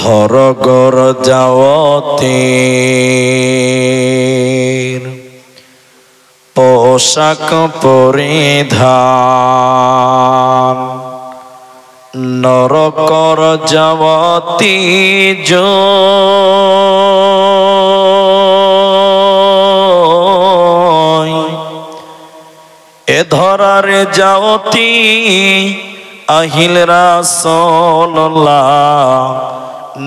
হরগর যাওয়াতীর পোশাক পরিধান নরকর যাওয়াতি এ ধরারে যাওতি আহিল রাসূলুল্লাহ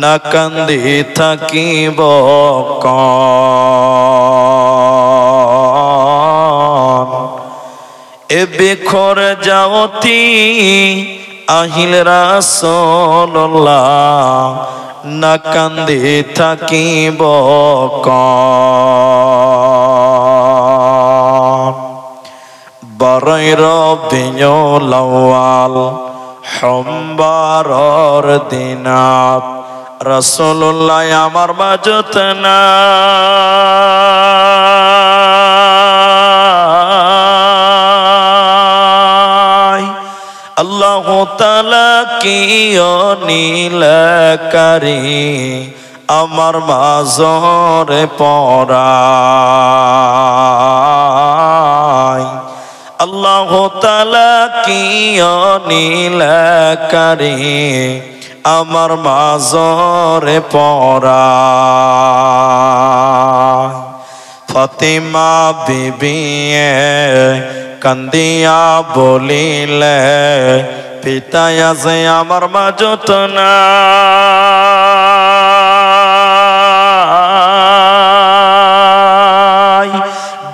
না কান্দি থাকিব কন এ বেখর যাওতি আহিল রাসূলুল্লাহ না কান্দি থাকিব কন বারই রবিউল আউয়াল সোমবারর দিনাত রাসূলুল্লাহ আমার মাঝত নাই আল্লাহু তাআলা কি নীলকারী আমার মাঝরে পড়ায় আল্লাহু তাআলা কি নীলকারী আমার মাঝরে পড়ায় ফাতিমা বিবি কান্দিয়া বলিলে পিতা আছে আমার মাঝত নাই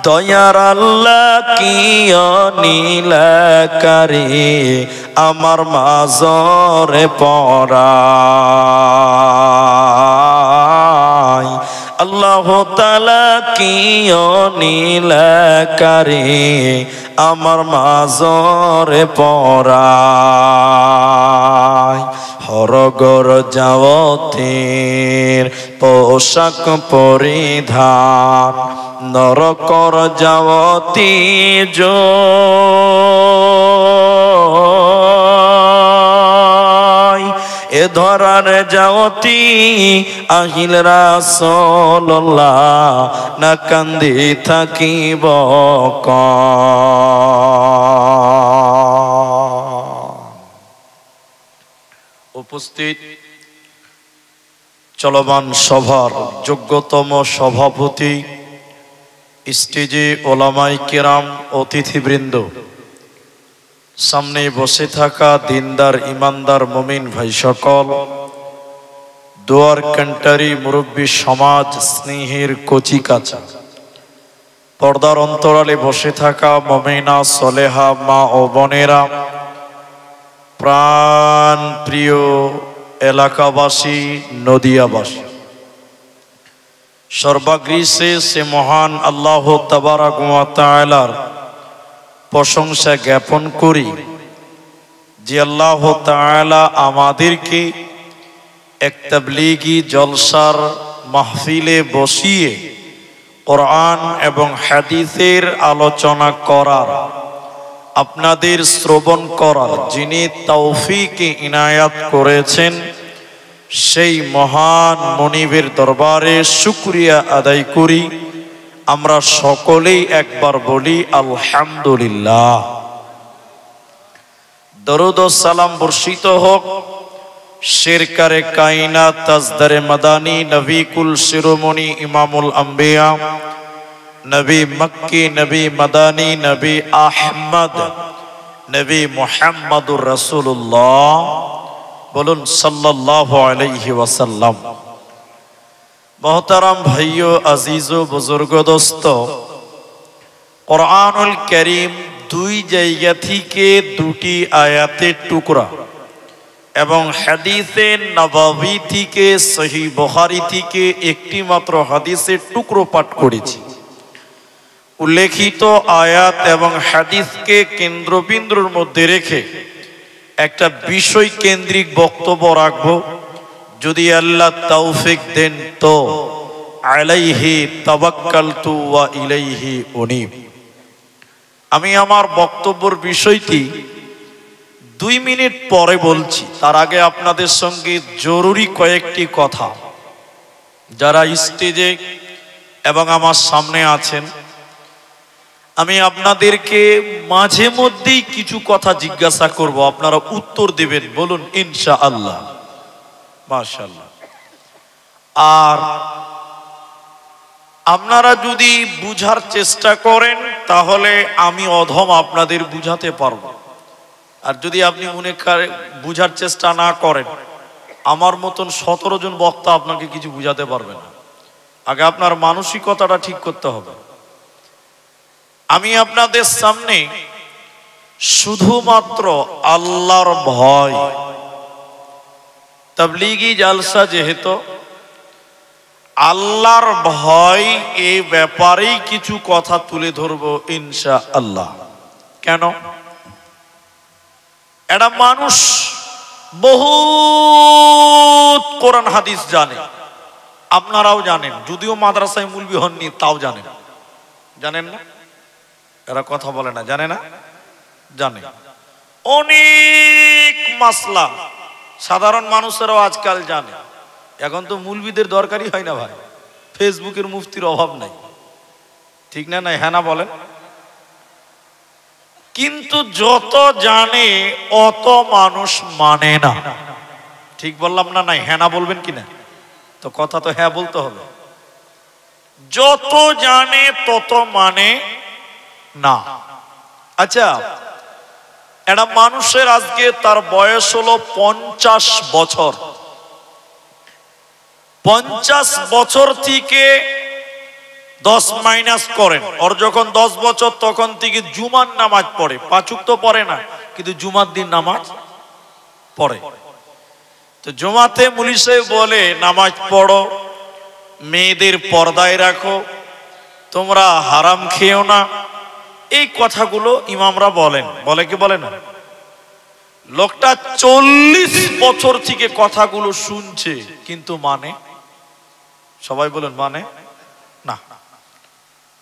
দয়ার আল্লাহ কি নীলকারী আমার মাঝরে পড়ায় আল্লাহু তাআলা কি নীলকারী আমার মাঝরে পড়ায় হরগর যাওয়াতীর পোশাক পরিধান নরকর যাওয়াতি এ ধরার যাওতি আহিল রাসূলুল্লাহ না কান্দি থাকিব উপস্থিত চলমান সভার যোগ্যতম সভাপতি স্টেজে ওলামায়ে কেরাম অতিথিবৃন্দ সামনে বসে থাকা দিনদার ইমানদার মুমিন ভাই সকল দুয়ার কান্টারি মুরব্বী সমাজ স্নেহের কচি কাঁচা পর্দার অন্তরালে বসে থাকা মুমিনা সলেহা মা ও বোনেরা প্রাণ প্রিয় এলাকাবাসী নদিয়াবাসী সর্বাগ্রে সে মহান আল্লাহ তাবারাক ওয়া তাআলার প্রশংসা জ্ঞাপন করি যে আল্লাহ তাআলা আমাদেরকে এক তাবলীগী জলসার মাহফিলে বসিয়ে কোরআন এবং হাদিসের আলোচনা করার আপনাদের শ্রবণ করার যিনি তৌফিক ইনায়াত করেছেন সেই মহান মনিবের দরবারে শুকরিয়া আদায় করি আমরা সকলেই একবার বলি আলহামদুলিল্লাহ। দরুদ ও সালাম বর্ষিত হোক শেরকারে কায়নাত তাজদারে মাদানী নবী কুল শিরোমণি ইমামুল আম্বিয়া নবী মক্কি নবী মাদানী নবী আহমদ নবী মুহাম্মদুর রাসূলুল্লাহ বলুন সাল্লাল্লাহু আলাইহি ওয়াসাল্লাম। মোহতারাম ভাইও আজিজ ও বুজুর্গ দোস্ত, কোরআনুল কারীম দুই জায়গা থেকে দুটি আয়াতের টুকরা এবং হাদিসে নববী থেকে সহিহ বুখারী থেকে একটি মাত্র হাদিসের টুকরো পাঠ করেছি। উল্লেখিত আয়াত এবং হাদিসকে কেন্দ্রবিন্দুর মধ্যে রেখে একটা বিষয় কেন্দ্রিক বক্তব্য রাখবো, যদি আল্লাহ তৌফিক দেন তো। আলাইহি তাওয়াক্কালতু ওয়া ইলাইহি উনীব। আমি আমার বক্তব্যের বিষয়টি 2 মিনিট পরে বলছি, তার আগে আপনাদের সঙ্গে জরুরি কয়েকটি কথা। যারা স্টেজে এবং আমার সামনে আছেন, আমি আপনাদেরকে মাঝে মধ্যেই কিছু কথা জিজ্ঞাসা করব, আপনারা উত্তর দেবেন, বলুন ইনশাআল্লাহ, মাশাআল্লাহ। আর আপনারা যদি বুঝার চেষ্টা করেন তাহলে আমি অধম আপনাদের বুঝাতে পারবো। আর যদি আপনি মনে করেন বুঝার চেষ্টা না করেন, আমার মতন 17 জন বক্তা আপনাকে কিছু বুঝাতে পারবে না। আগে আপনার মানসিকতাটা ঠিক করতে হবে। আমি আপনাদের সামনে শুধুমাত্র আল্লাহর ভয়, তাবলীগি জালসা যেহেতু, আল্লাহর ভয় এই ব্যাপারেই কিছু কথা তুলে ধরবো ইনশাআল্লাহ। কেন? এটা মানুষ বহুত কোরআন হাদিস জানে, আপনারাও জানেন, যদিও মাদ্রাসায় মুলবি হননি তাও জানেন। জানেন না? এরা কথা বলে না, জানে না? জানে। অনেক মাসলা সাধারণ মানুষেরাও আজকাল জানে। এখন তো মুলবিদের দরকারই হয় না ভাই, ফেসবুকের মুফতির অভাব নাই, ঠিক না? নাই হ্যাঁ না বলেন? কিন্তু যত জানে অত মানুষ মানে না, ঠিক বললাম না? নাই হ্যাঁ না বলবেন কিনা? তো কথা তো হ্যাঁ বলতে হবে। যত জানে তত মানে না। আচ্ছা, একটা মানুষের আজকে তার বয়স হলো 50 বছর। 50 বছর থেকে 10 মাইনাস করেন, ওর যখন 10 বছর তখন থেকে জুমার নামাজ পড়ে। 5 ওয়াক্ত পড়ে না, কিন্তু জুমার দিন নামাজ পড়ে। তো জুমাতে মুলি সাহেব বলে নামাজ পড়ো, মেয়েদের পর্দায় রাখো, তোমরা হারাম খেও না, এই কথাগুলো ইমামরা বলেন। বলে কি বলে না? লোকটা 40 বছর থেকে কথাগুলো শুনছে, কিন্তু মানে? সবাই বলেন মানে না।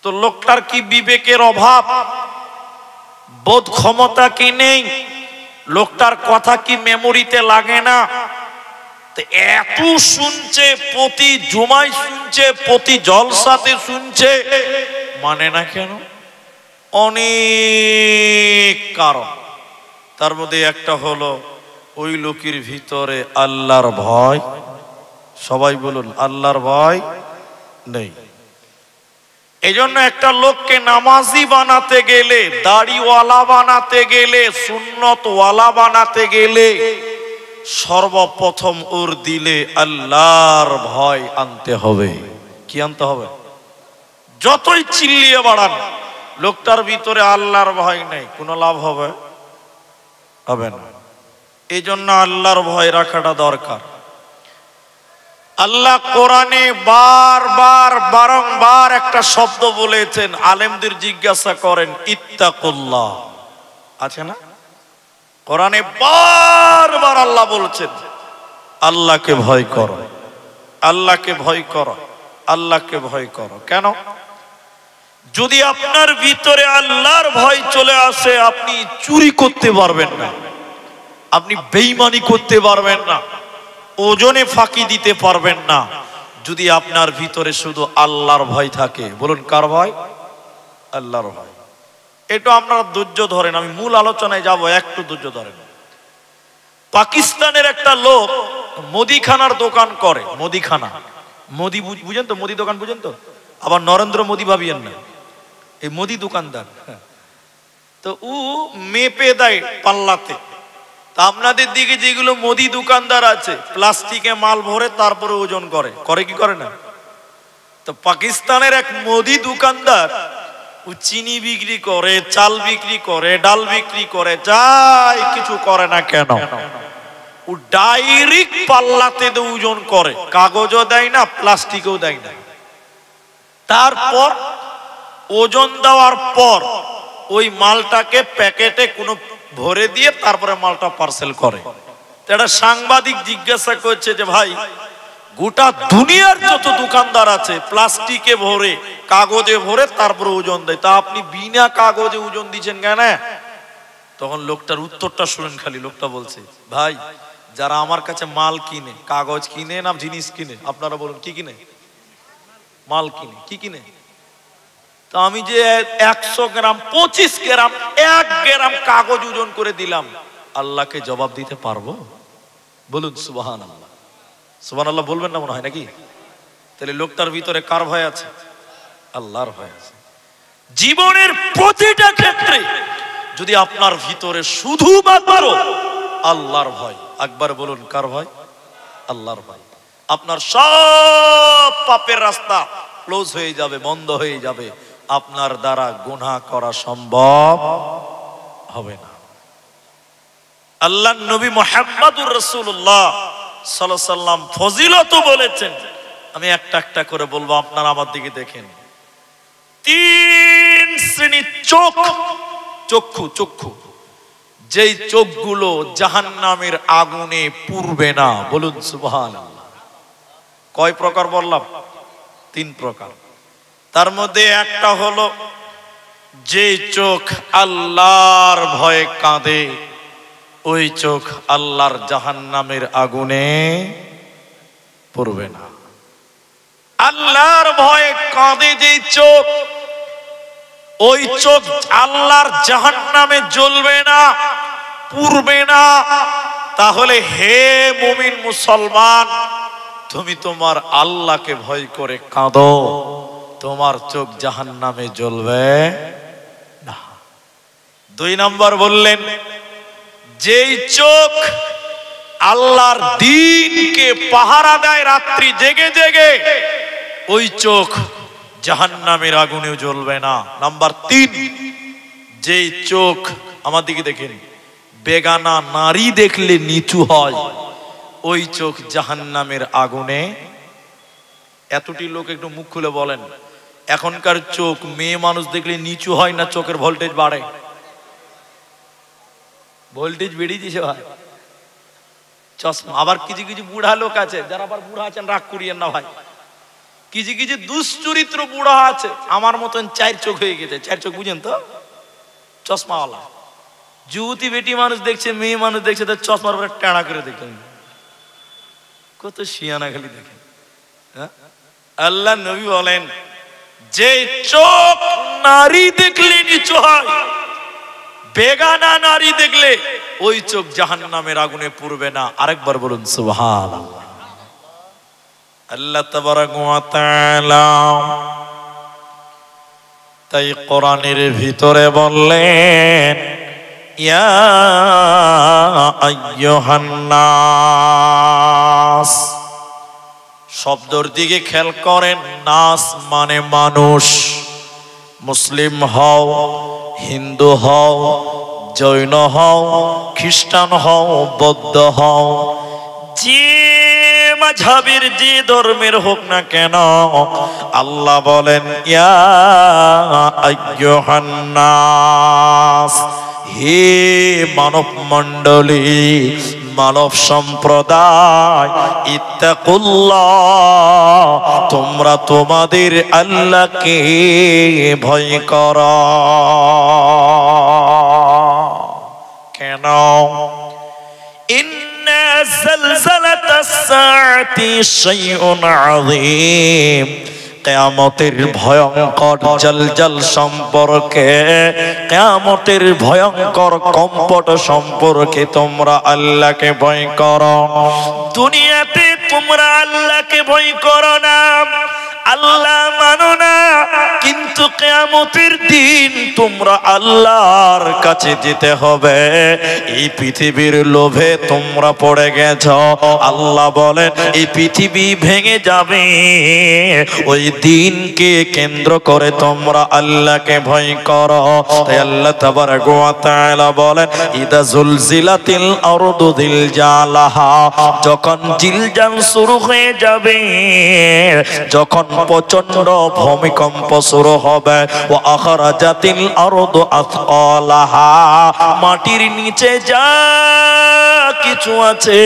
তো লোকটার কি বিবেকের অভাব, বোধ ক্ষমতা কি নেই? লোকটার কথা কি মেমোরিতে লাগে না? এত শুনছে, প্রতি জুমায় শুনছে, প্রতি জলসাতে শুনছে, মানে না কেন? অনেক কারণ। তার মধ্যে একটা হলো ওই লোকের ভিতরে আল্লাহর ভয়। সবাই বলুন আল্লাহর ভয় নেই। এই জন্য একটা লোককে নামাজি বানাতে গেলে, দাড়িওয়ালা বানাতে গেলে, সুন্নতওয়ালা বানাতে গেলে সর্বপ্রথম ওর দিলে আল্লাহর ভয় আনতে হবে। কি আনতে হবে? যতই চিল্লিয়ে বাড়ান, লোকটার ভিতরে আল্লাহর ভয় নেই, কোনো লাভ হবে? হবে না। এই জন্য আল্লাহর ভয় রাখাটা দরকার। আল্লাহ কোরআনে বারবার বারংবার একটা শব্দ বলেছেন, আলেমদের জিজ্ঞাসা করেন ইত্তাকুল্লাহ, আছে না? কোরআনে বারবার আল্লাহ বলছেন আল্লাহকে ভয় করো, আল্লাহকে ভয় করো, আল্লাহকে ভয় করো। কেন? যদি আপনার ভিতরে আল্লাহর ভয় চলে আসে, আপনি চুরি করতে পারবেন না, আপনি বেঈমানি করতে পারবেন না, ওজনে ফাঁকি দিতে পারবেন না। যদি আপনার ভিতরে শুধু আল্লাহর ভয় থাকে। বলুন কার ভয়? আল্লাহর ভয়। এটা আপনারা ধৈর্য ধরেন, আমি মূল আলোচনায় যাব, একটু ধৈর্য ধরেন। পাকিস্তানের একটা লোক মুদিখানার দোকান করে। মুদিখানা, মোদি বুঝেন তো? মোদি দোকান বুঝেন তো? আবার নরেন্দ্র মোদি ভাবিয়েন না, এই মোদি দোকানদার। তো ও মেপে দেয় পাল্লাতে। তা আপনাদের দিকে যেগুলো মোদি দোকানদার আছে, প্লাস্টিকে মাল ভরে তারপরে ওজন করে, করে কি করে না? তো পাকিস্তানের এক মোদি দোকানদার, ও চিনি বিক্রি করে, চাল বিক্রি করে, ডাল বিক্রি করে, যাই কিছু করে না কেন, ও ডাইরেক্ট পাল্লাতে ওজন করে, কাগজও দেয় না, প্লাস্টিকও দেয় না। তারপর ওজন দেওয়ার পর ওই মালটাকে প্যাকেটে কোনো ভরে দিয়ে তারপরে মালটা পার্সেল করে। একটা সাংবাদিক জিজ্ঞাসা করছে যে ভাই, গোটা দুনিয়ার যত দোকানদার আছে প্লাস্টিকে ভরে, কাগজে ভরে তারপরে ওজন দেয়, তা আপনি বিনা কাগজে ওজন দিচ্ছেন কেন? তখন লোকটার উত্তরটা শুনেন খালি। লোকটা বলছে, ভাই যারা আমার কাছে মাল কিনে, কাগজ কিনে না জিনিস কিনে, আপনারা বলুন কি কিনে? মাল কিনে। কি কিনে? তো আমি যে 100 গ্রাম 25 গ্রাম 1 গ্রাম কাগজ ওজন করে দিলাম, আল্লাহকে জবাব দিতে পারবো? বলুন সুবহানাল্লাহ। সুবহানাল্লাহ বলবেন না মনে হয় নাকি? তাহলে লোকটার ভিতরে কার ভয় আছে? আল্লাহর ভয় আছে। জীবনের প্রতিটা ক্ষেত্রে যদি আপনার ভিতরে শুধুমাত্র আল্লাহর ভয়, একবার বলুন কার ভয়? আল্লাহর ভয়, আপনার সব পাপের রাস্তা ক্লোজ হয়ে যাবে, বন্ধ হয়ে যাবে। আপনার দ্বারা গুনাহ করা সম্ভব হবে না। আল্লাহর নবী মুহাম্মদুর রাসূলুল্লাহ সাল্লাল্লাহু আলাইহি সাল্লাম ফজিলত বলেছেন। আমি একটা একটা করে বলবো, আপনারা আমার দিকে দেখেন। 3 শ্রেণীর চক্ষু, যেই চোখগুলো জাহান্নামের আগুনে পুড়বে না। বলুন সুবহানাল্লাহ। কয় প্রকার বললাম? 3 প্রকার। তার মধ্যে একটা হলো যে চোখ আল্লাহর ভয়ে কাঁদে, ওই চোখ আল্লাহর জাহান্নামের আগুনে পড়বে না। আল্লাহর ভয়ে কাঁদে যেই চোখ, ওই চোখ আল্লাহর জাহান্নামে জ্বলবে না, পুড়বে না। তাহলে হে মুমিন মুসলমান, তুমি তোমার আল্লাহকে ভয় করে কাঁদো, তোমার চোখ জাহান্নামে জ্বলবে না। 2 নাম্বার বললেন, যেই চোখ আল্লাহর দ্বীনকে পাহারা দেয় রাত্রি জেগে জেগে, ওই চোখ জাহান্নামের আগুনেও জ্বলবে না। নাম্বার 3, যেই চোখ, আমার দিকে দেখেন, বেগানা নারী দেখলে নিচু হয়, ওই চোখ জাহান্নামের আগুনে। এতটি লোক একটু মুখ খুলে বলেন, এখনকার চোখ মেয়ে মানুষ দেখলে নিচু হয় না চোখের ভোল্টেজ বাড়ে? ভোল্টেজ বেড়ে দিয়েছে ভাই। চশমা। আবার কিছু কিছু বুড়া লোক আছে, যারা আবার বুড়া আছেন রাগ করিয়েন না ভাই, কিছু কিছু দুশ্চরিত্র বুড়া আছে আমার মতন 4 চোখ হয়ে গেছে। 4 চোখ বুঝেন তো? চশমাওয়ালা যুবতী বেটি মানুষ দেখছে, মেয়ে মানুষ দেখছে, তার চশমার উপরে টানা করে দেখেন, কত শিয়ানা খালি দেখেন। আল্লাহ নবী বলেন, যে চোখ নারী দেখলে নিচু হয়, বেগানা নারী দেখলে ওই চোখ জাহান্নামের আগুনে পুড়বে না। আরেকবার বলুন সুবহানাল্লাহ। আল্লাহ তাবারাক ওয়া তাআলা তাই কোরআনের ভিতরে বললেন, ইয়া আইয়ুহান নাস। শব্দের দিকে খেয়াল করেন। নাস মানে মানুষ। মুসলিম হও, হিন্দু হও, জৈন হও, খ্রিস্টান হও, বৌদ্ধ হও, যে মাযহাবের যে ধর্মের হোক না কেন, আল্লাহ বলেন ইয়া আইয়ুহান নাস, হে মানব মণ্ডলী, মানব সম্প্রদায়, ইত্তাকুল্লাহ, তোমরা তোমাদের আল্লাহকে ভয় করো। কেন? ইন্না যালযালাতাস সাআতি শাইউন আযীম। কিয়ামতের ভয়ঙ্কর জলজল সম্পর্কে, কিয়ামতের ভয়ঙ্কর কম্পট সম্পর্কে তোমরা আল্লাহকে ভয় করো। দুনিয়াতে তোমরা আল্লাহকে ভয় করো না, আল্লাহ মানো না, কিন্তু কিয়ামতের দিন তোমরা আল্লাহর কাছে যেতে হবে। এই পৃথিবীর লোভে তোমরা পড়ে গেছো। আল্লাহ বলেন এই পৃথিবী ভেঙে যাবে, ওই দিনকে কেন্দ্র করে তোমরা আল্লাহকে ভয় করো। তাই আল্লাহ তাবারাক ওয়া তাআলা বলেন, ইদা জুলজিলাতিল আরদু জিলজালাহা, যখন জিলজাল শুরু হয়ে যাবে, যখন প্রচন্ড ভূমিকম্প শুরু হবে, ও আখরাজাতিল আরদু আসকালাহা, মাটির নিচে যা কিছু আছে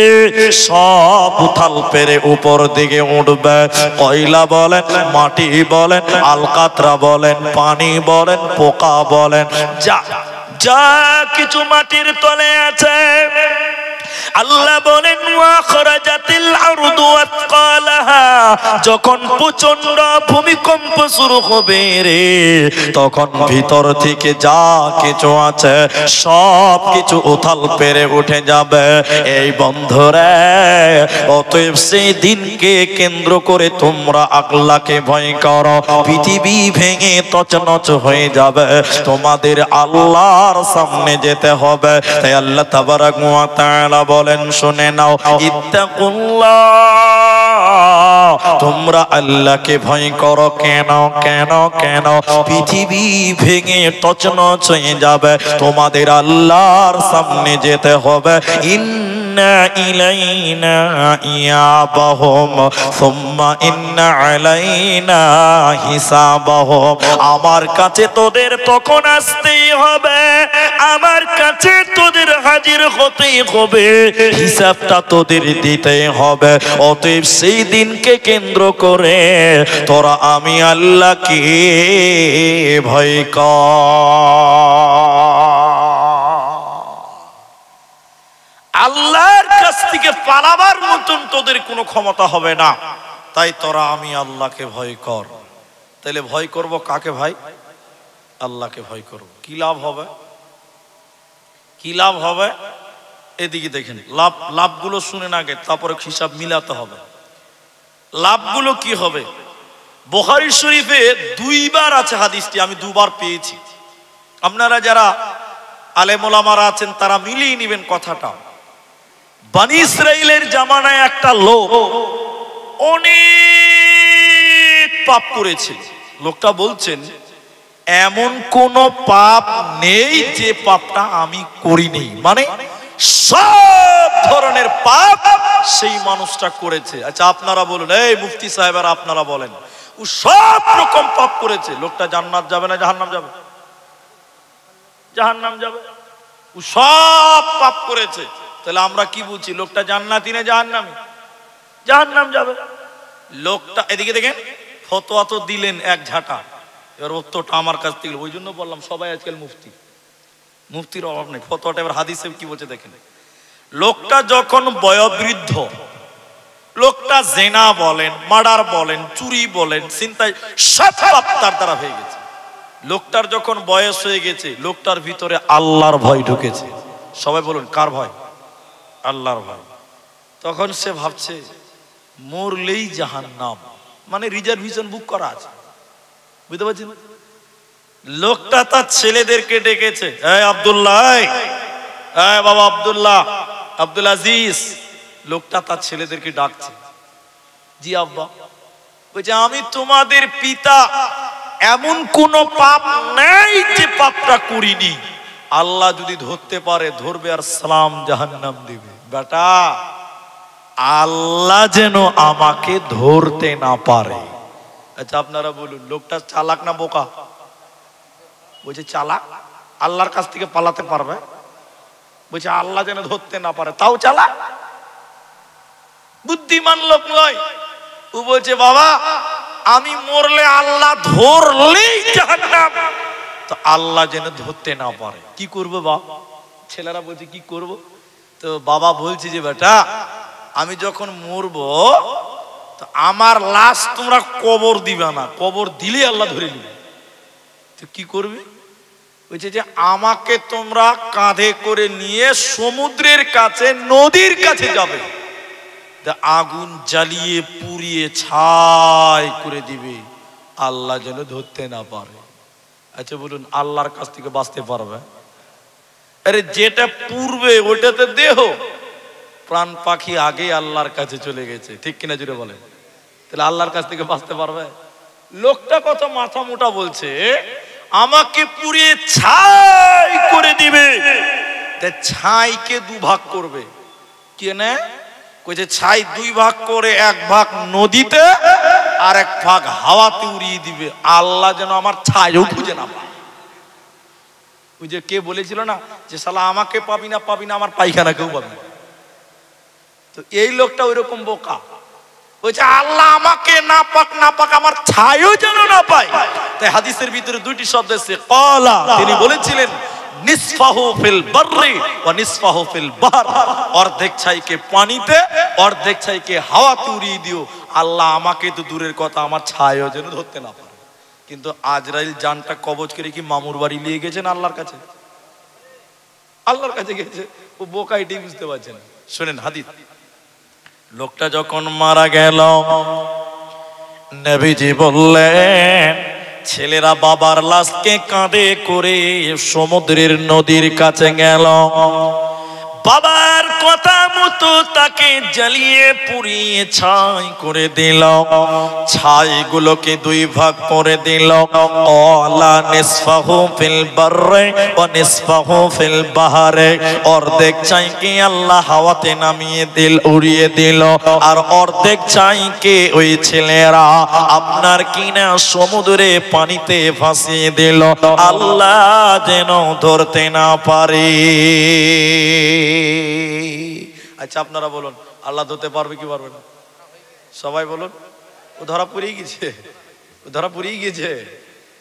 সব উথাল পেরে উপর দিকে উঠবে। কয়লা বলেন, মাটি বলেন, আলকাতরা বলেন, পানি বলেন, পোকা বলেন, যা কিছু মাটির তলে আছে আল্লাহ বলেন ওয়া খরাজাতিল আরদু আতকালাহা, যখন প্রচন্ড ভূমিকম্প শুরু হবে রে তখন ভিতর থেকে যা কিছু আছে সব কিছু উথাল পেরে উঠে যাবে। এই বন্ধুরা, অতএব সেই দিনকে কেন্দ্র করে তোমরা আল্লাহকে ভয় করো। পৃথিবী ভেঙে তছনছ হয়ে যাবে, তোমাদের আল্লাহর সামনে যেতে হবে। তাই আল্লাহ তাবারাক ওয়া তাআলা বলেন, শুনে নাও, ইত্তাকুল্লাহ, তোমরা আল্লাহকে ভয় করো। কেন কেন কেন? পৃথিবী ভেঙে তছনছ হয়ে যাবে, তোমাদের আল্লাহর সামনে যেতে হবে। ইন্না ইলাইনা ইয়াবাহুম সুম্মা ইন্না আলাইনা হিসাবাহুম। আমার কাছে তোদের তখন আসতেই হবে, আমার কাছে তোদের হাজির হতেই হবে, হিসাবটা তোদের দিতে হবে। অতএব সেই দিনকে কেন্দ্র করে তোরা আমি আল্লাহকে ভয় কর। আল্লাহর কাছ থেকে পালাবার মতন তোদের কোনো ক্ষমতা হবে না, তাই তোরা আমি আল্লাহকে ভয় কর। তাহলে ভয় করব কাকে ভাই? আল্লাহকে ভয় করব। কি লাভ হবে? কি লাভ হবে? এদিকে দেখেন, লাভগুলো শুনেন আগে, তারপরে হিসাব মিলাতে হবে। লাভগুলো কি হবে? বুখারী শরীফে দুইবার আছে হাদিসটি, আমি দুবার পেয়েছি। আপনারা যারা আলেম ওলামারা আছেন তারা মিলিয়ে নেবেন কথাটা। বনী ইসরাইলের জামানায় একটা লোক অনেক পাপ করেছে। লোকটা বলছেন, এমন কোন পাপ নেই যে পাপটা আমি করিনি, মানে সব ধরনের পাপ সেই মানুষটা করেছে। আচ্ছা আপনারা বলুন, এই মুফতি সাহেবেরা আপনারা বলেন, ও সব রকম পাপ করেছে, লোকটা জান্নাত যাবে না জাহান্নাম যাবে? জাহান্নাম যাবে। ও সব পাপ করেছে, তাহলে আমরা কি বলছি? লোকটা জান্নাতি না জাহান্নামী? জাহান্নাম যাবে। লোকটা এদিকে দেখেন, ফতোয়া তো দিলেন এক ঝাঁটা, এবার উত্তরটা আমার কাছ থেকে। ওই জন্য বললাম সবাই আজকাল মুফতি, মুফতির অভাব নেই। ফতোয়াটা এবার হাদিসে কি বলছে দেখেন। লোকটা যখন বয়োবৃদ্ধ, লোকটা জেনা বলেন, মার্ডার বলেন, চুরি বলেন, ছিনতাই, সব পাপ তার দ্বারা হয়ে গেছে। লোকটার যখন বয়স হয়ে গেছে, লোকটার ভিতরে আল্লাহর ভয় ঢুকেছে। সবাই বলুন কার ভয়? আল্লাহর ভয়। তখন সে ভাবছে মরলেই জাহান্নাম, মানে রিজার্ভেশন বুক করা আছে, বুঝতে পারছেন? লোকটা তার ছেলেদেরকে ডেকেছে, এই আব্দুল্লাহ, এই বাবা আব্দুল্লাহ, আব্দুল আজিজ। লোকটা তার ছেলেদেরকে ডাকছে, জি আব্বা। বলছে, আমি তোমাদের পিতা, এমন কোন পাপ নেই যে পাপটা করিনি। আল্লাহ যদি ধরতে পারে ধরবে আর সালাম জাহান্নাম দিবে। বেটা, আল্লাহ যেন আমাকে ধরতে না পারে। আচ্ছা আপনারা বলুন, লোকটা চালাক না বোকা? বলছে চালাক। আল্লাহর কাছ থেকে পালাতে পারবে? বলছে আল্লাহ যেন ধরতে না পারে, তাও চালাক। বুদ্ধিমান লোক নয়। ও বলছে বাবা, আমি মরলে আল্লাহ ধরলেই জাহান্নাম, তো আল্লাহ যেন ধরতে না পারে, কি করবো বাবা? ছেলেরা বলছে কি করব? তো বাবা বলছে যে বেটা, আমি যখন মরবো তো আমার লাশ তোমরা কবর দিবে না, কবর দিলে আল্লাহ ধরে নিবে। তো কি করবে? বলছে যে আমাকে তোমরা কাঁধে করে নিয়ে সমুদ্রের কাছে, নদীর কাছে যাবে, আগুন জ্বালিয়ে পুড়িয়ে ছাই করে দিবে, আল্লাহ যেন ধরতে না পারে। আচ্ছা বলুন, আল্লাহর কাছ থেকে বাঁচতে পারবে? আরে যেটা পূর্বে ওটাতে দেহ, প্রাণ পাখি আগে আল্লাহর কাছে চলে গেছে, ঠিক কিনা জুড়ে বলেন? তাহলে আল্লাহর কাছ থেকে বাঁচতে পারবে? লোকটা কত মাথা মোটা বলছে, আমাকে পুড়িয়ে ছাই করে দিবে। ছাইকে দুভাগ করবে, কেনে? কইছে ছাই দুই ভাগ করে, এক ভাগ নদীতে আর এক ভাগ হাওয়াতে উড়িয়ে দিবে, আল্লাহ যেন আমার ছাইও খুঁজে না পায়। ওই যে কে বলেছিল না যে শালা আমাকে পাবি না, পাবি না আমার পায়খানা কেউ পাবি না। তো এই লোকটা ওই রকম বোকা, বলছে আল্লাহ আমাকে না পাক না পাক আমার ছাইও যেন না পায়। তাই হাদিসের ভিতরে দুইটি শব্দ আছে, ক্বালা, তিনি বলেছিলেন নিসফাহু ফিল বাররি ওয়া নিসফাহু ফিল বাহর, অর্ধেক ছাইকে পানিতে অর্ধেক ছাইকে হাওয়াতে উড়িয়ে দিও। আল্লাহ আমাকে তো দূরের কথা, আমার ছায়াও যেন ধরতে না পারে। কিন্তু আজরাইল জানটা কবজ করে কি মামুর বাড়ি নিয়ে গেছেন আল্লাহর কাছে? আল্লাহর কাছে গেছে, ও বোকা, এটাই বুঝতে পারছেন। শুনেন হাদিস, লোকটা যখন মারা গেল নবীজি বললেন ছেলেরা বাবার লাশকে কাঁধে করে সমুদ্রের নদীর কাছে গেল, বাবার কথা মতো তাকে জ্বালিয়ে পুড়িয়ে ছাই করে দিল, ছাইগুলোকে দুই ভাগ করে দিল। আলা নিসফাহু ফিল বাররি ওয়া নিসফাহু ফিল বাহরে, অর্ধেক ছাইকে আল্লাহ হাওয়াতে নামিয়ে দিল, উড়িয়ে দিল, আর অর্ধেক ছাইকে ওই ছেলেরা আপনার কিনা সমুদ্রে পানিতে ভাসিয়ে দিল, আল্লাহ যেন ধরতে না পারে। আচ্ছা আপনারা বলুন, আল্লাহ ধরতে পারবে কি পারবে না? সবাই বলুন। ও ধরা পড়েই গেছে, ও ধরা পড়েই গেছে।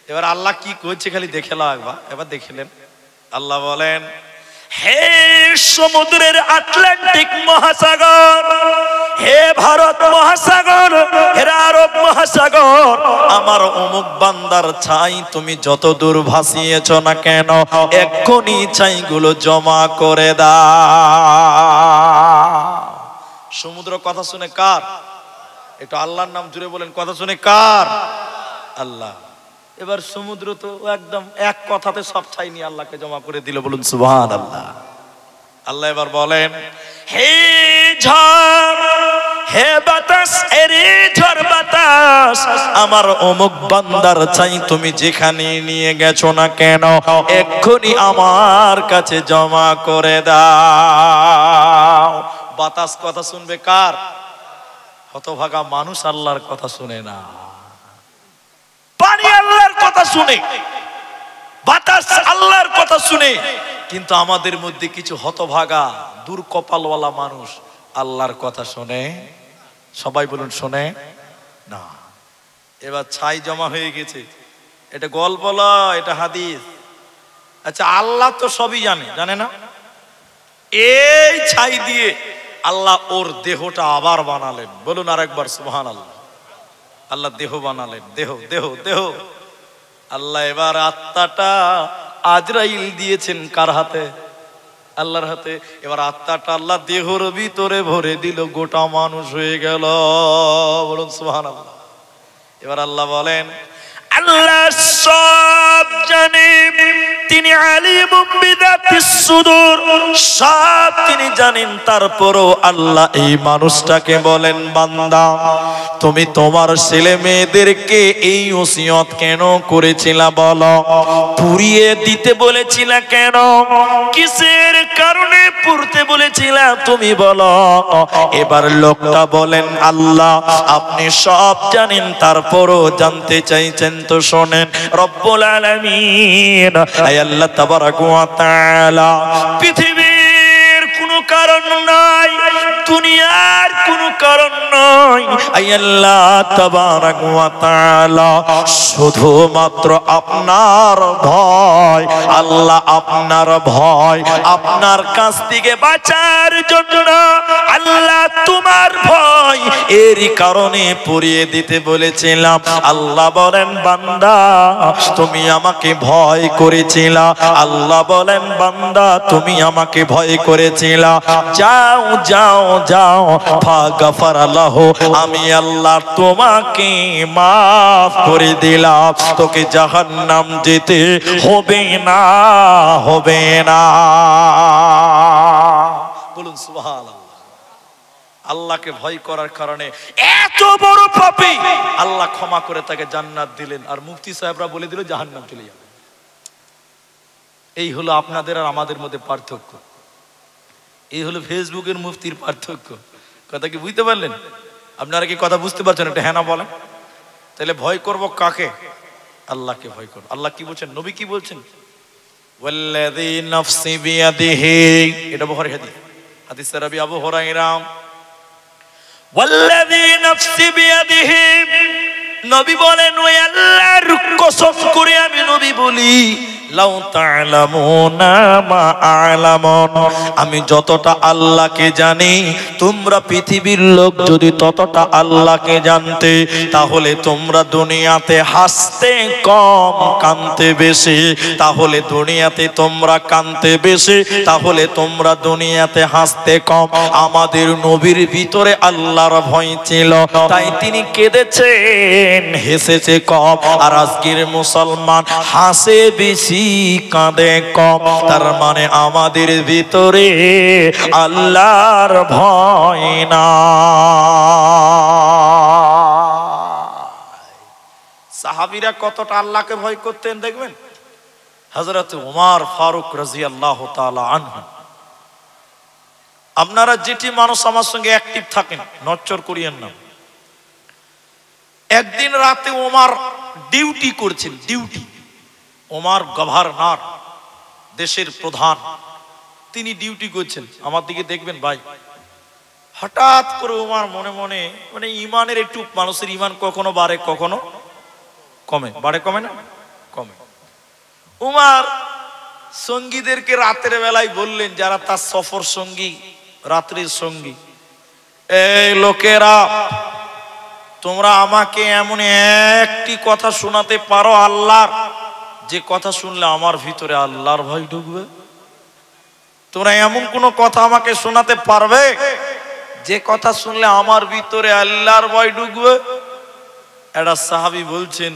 এবার আল্লাহ কি করছে খালি দেখে নাও একবার, এবার দেখলেন। আল্লাহ বলেন, হে সমুদ্রের আটলান্টিক মহাসাগর, হে ভারত মহাসাগর, হে আরব মহাসাগর, আমার অমুক বান্দার ছাই তুমি যত দূর ভাসিয়েছ না কেন, এক্ষুনি ছাইগুলো জমা করে দাও। সমুদ্র কথা শুনে কার? একটু আল্লাহর নাম জুড়ে বলেন, কথা শুনে কার? আল্লাহ। এবার সমুদ্র তো একদম এক কথাতে সব ছাই নিয়ে আল্লাহকে জমা করে দিল, বলুন সুবহানাল্লাহ। আল্লাহ এবার বলেন, হে ঝড়, হে বাতাস, এরে ঝড় বাতাস, আমার অমুক বান্দার ছাই তুমি যেখানে নিয়ে গেছো না কেন, এক্ষুনি আমার কাছে জমা করে দাও। বাতাস কথা শুনবে কার? হতভাগা মানুষ আল্লাহর কথা শুনে না। পানি আল্লাহর কথা শুনে, বাতাস আল্লাহর কথা শুনে, কিন্তু আমাদের মধ্যে কিছু হতভাগা দুর্কপালওয়ালা মানুষ আল্লাহর কথা শুনে, সবাই বলুন শোনে না। এবার ছাই জমা হয়ে গেছে, এটা গল্প নয়, এটা হাদিস। আচ্ছা আল্লাহ তো সবই জানে, জানে না? এই ছাই দিয়ে আল্লাহ ওর দেহটা আবার বানালেন, বলুন আরেকবার সুবহানাল্লাহ। আল্লাহ দেহ বানালেন, দেহ দেহ দেহ। আল্লাহ এবার আত্মাটা আজরাইল দিয়েছেন কার হাতে? আল্লাহর হাতে। এবার আত্মাটা আল্লাহ দেহর ভিতরে ভরে দিল, গোটা মানুষ হয়ে গেল, বলুন সুবহানাল্লাহ। এবার আল্লাহ বলেন, আল্লাহ সব জানেন, তিনি আলিমুম বিযাতিস সুদূর, সব তিনি জানেন। তারপরও আল্লাহ এই মানুষটাকে বলেন, বান্দা তুমি তোমার ছেলে মেয়েদেরকে এই ওসিয়ত কেন করেছিলা বলো? পুড়িয়ে দিতে বলেছিলা কেন? কিসের কারণে পুড়তে বলেছিলা তুমি বলো? এবার লোকটা বলেন, আল্লাহ আপনি সব জানেন, তারপরও জানতে চাইছেন তো শোনেন। রব্বুল আলামিন, আয় আল্লাহ তাবারাক ওয়া তাআলা, পৃথিবীর কোনো কারণ নাই, দুনিয়ার কোনো কারণ নাই, আয় আল্লাহ তাবারাক ওয়া তাআলা শুধুমাত্র আপনার ভয়, আল্লাহ আপনার ভয়, আপনার কাছ থেকে বাঁচার জন্য আল্লাহ তোমার ভয়, এরই কারণে পুড়িয়ে দিতে বলেছিলাম। আল্লাহ বলেন, বান্দা তুমি আমাকে ভয় করেছিলা, আল্লাহ বলেন, বান্দা তুমি আমাকে ভয় করেছিলা, যাও যাও যাও, ফাগফারা লাহু, আমি আল্লাহ তোমাকে মাফ করে দিলাম, তোকে জাহান্নাম যেতে হবে না, হবে না। বলুন সুবহানাল্লাহ। আল্লাহকে ভয় করার কারণে এত বড় পাপী আল্লাহ ক্ষমা করে তাকে জান্নাত দিলেন, আর মুফতি সাহেবরা বলে দিল জাহান্নাম চলে যাবে। এই হলো আপনাদের আর আমাদের মধ্যে পার্থক্য, এই হলো ফেসবুকের মুফতির পার্থক্য। কথা কি বুঝতে পারলেন? আপনারা কি কথা বুঝতে পারছেন? একটা হ্যাঁ না বলেন। তাহলে ভয় করব কাকে? আল্লাহকে ভয় করব। আল্লাহ কি বলছেন, নবী কি বলছেন? ওয়াল্লাযী নাফসি বিয়াদিহি, এটা বুখারী হাদিস, হাদিস রাবি আবু হুরায়রা। ওয়াল্লাযী নাফসি বিয়াদিহি, নবী বলেন, ওই আল্লাহর কসম করে আমি নবী বলি, লাউ তা'লামুনা মা আ'লামুন, আমি যতটা আল্লাহকে জানি তোমরা পৃথিবীর লোক যদি ততটা আল্লাহকে জানতে, তাহলে তোমরা দুনিয়াতে হাসতে কম কাঁদতে বেশি, তাহলে দুনিয়াতে তোমরা কাঁদতে বেশি, তাহলে তোমরা দুনিয়াতে হাসতে কম। আমাদের নবীর ভিতরে আল্লাহর ভয় ছিল, তাই তিনি কেঁদেছেন, হেসেছে কম। আর আজকের মুসলমান হাসে বেশি কাঁদে কম। তার মানে আমাদের ভিতরে আল্লাহর ভয় না। সাহাবীরা কতটা আল্লাহকে ভয় করতেন দেখবেন। হযরত ওমর ফারুক রাদিয়াল্লাহু তাআলা আনহু, আপনারা যেটি মানুষ আমার সঙ্গে অ্যাক্টিভ থাকেন নড়চড় করিয়েন না। একদিন রাতে ওমর ডিউটি করছেন, ডিউটি। ওমর গভর্নর, দেশের প্রধান, তিনি ডিউটি করছেন। আমার দিকে দেখবেন ভাই, হঠাৎ করে ওমর মনে মনে, মানে ইমানের একটু, মানুষের ইমান কখনো বাড়ে কখনো কমে, বাড়ে কমে না, কমে। ওমর সঙ্গীদেরকে রাতের বেলায় বললেন, যারা তার সফর সঙ্গী, রাত্রির সঙ্গী, এই লোকেরা, তোমরা আমাকে এমন একটি কথা শোনাতে পারো আল্লাহর, যে কথা শুনলে আমার ভিতরে আল্লাহর ভয় ঢুকবে? তোমরা এমন কোন কথা আমাকে শোনাতে পারবে যে কথা শুনলে আমার ভিতরে আল্লাহর ভয় ঢুকবে? একটা সাহাবী বলছেন,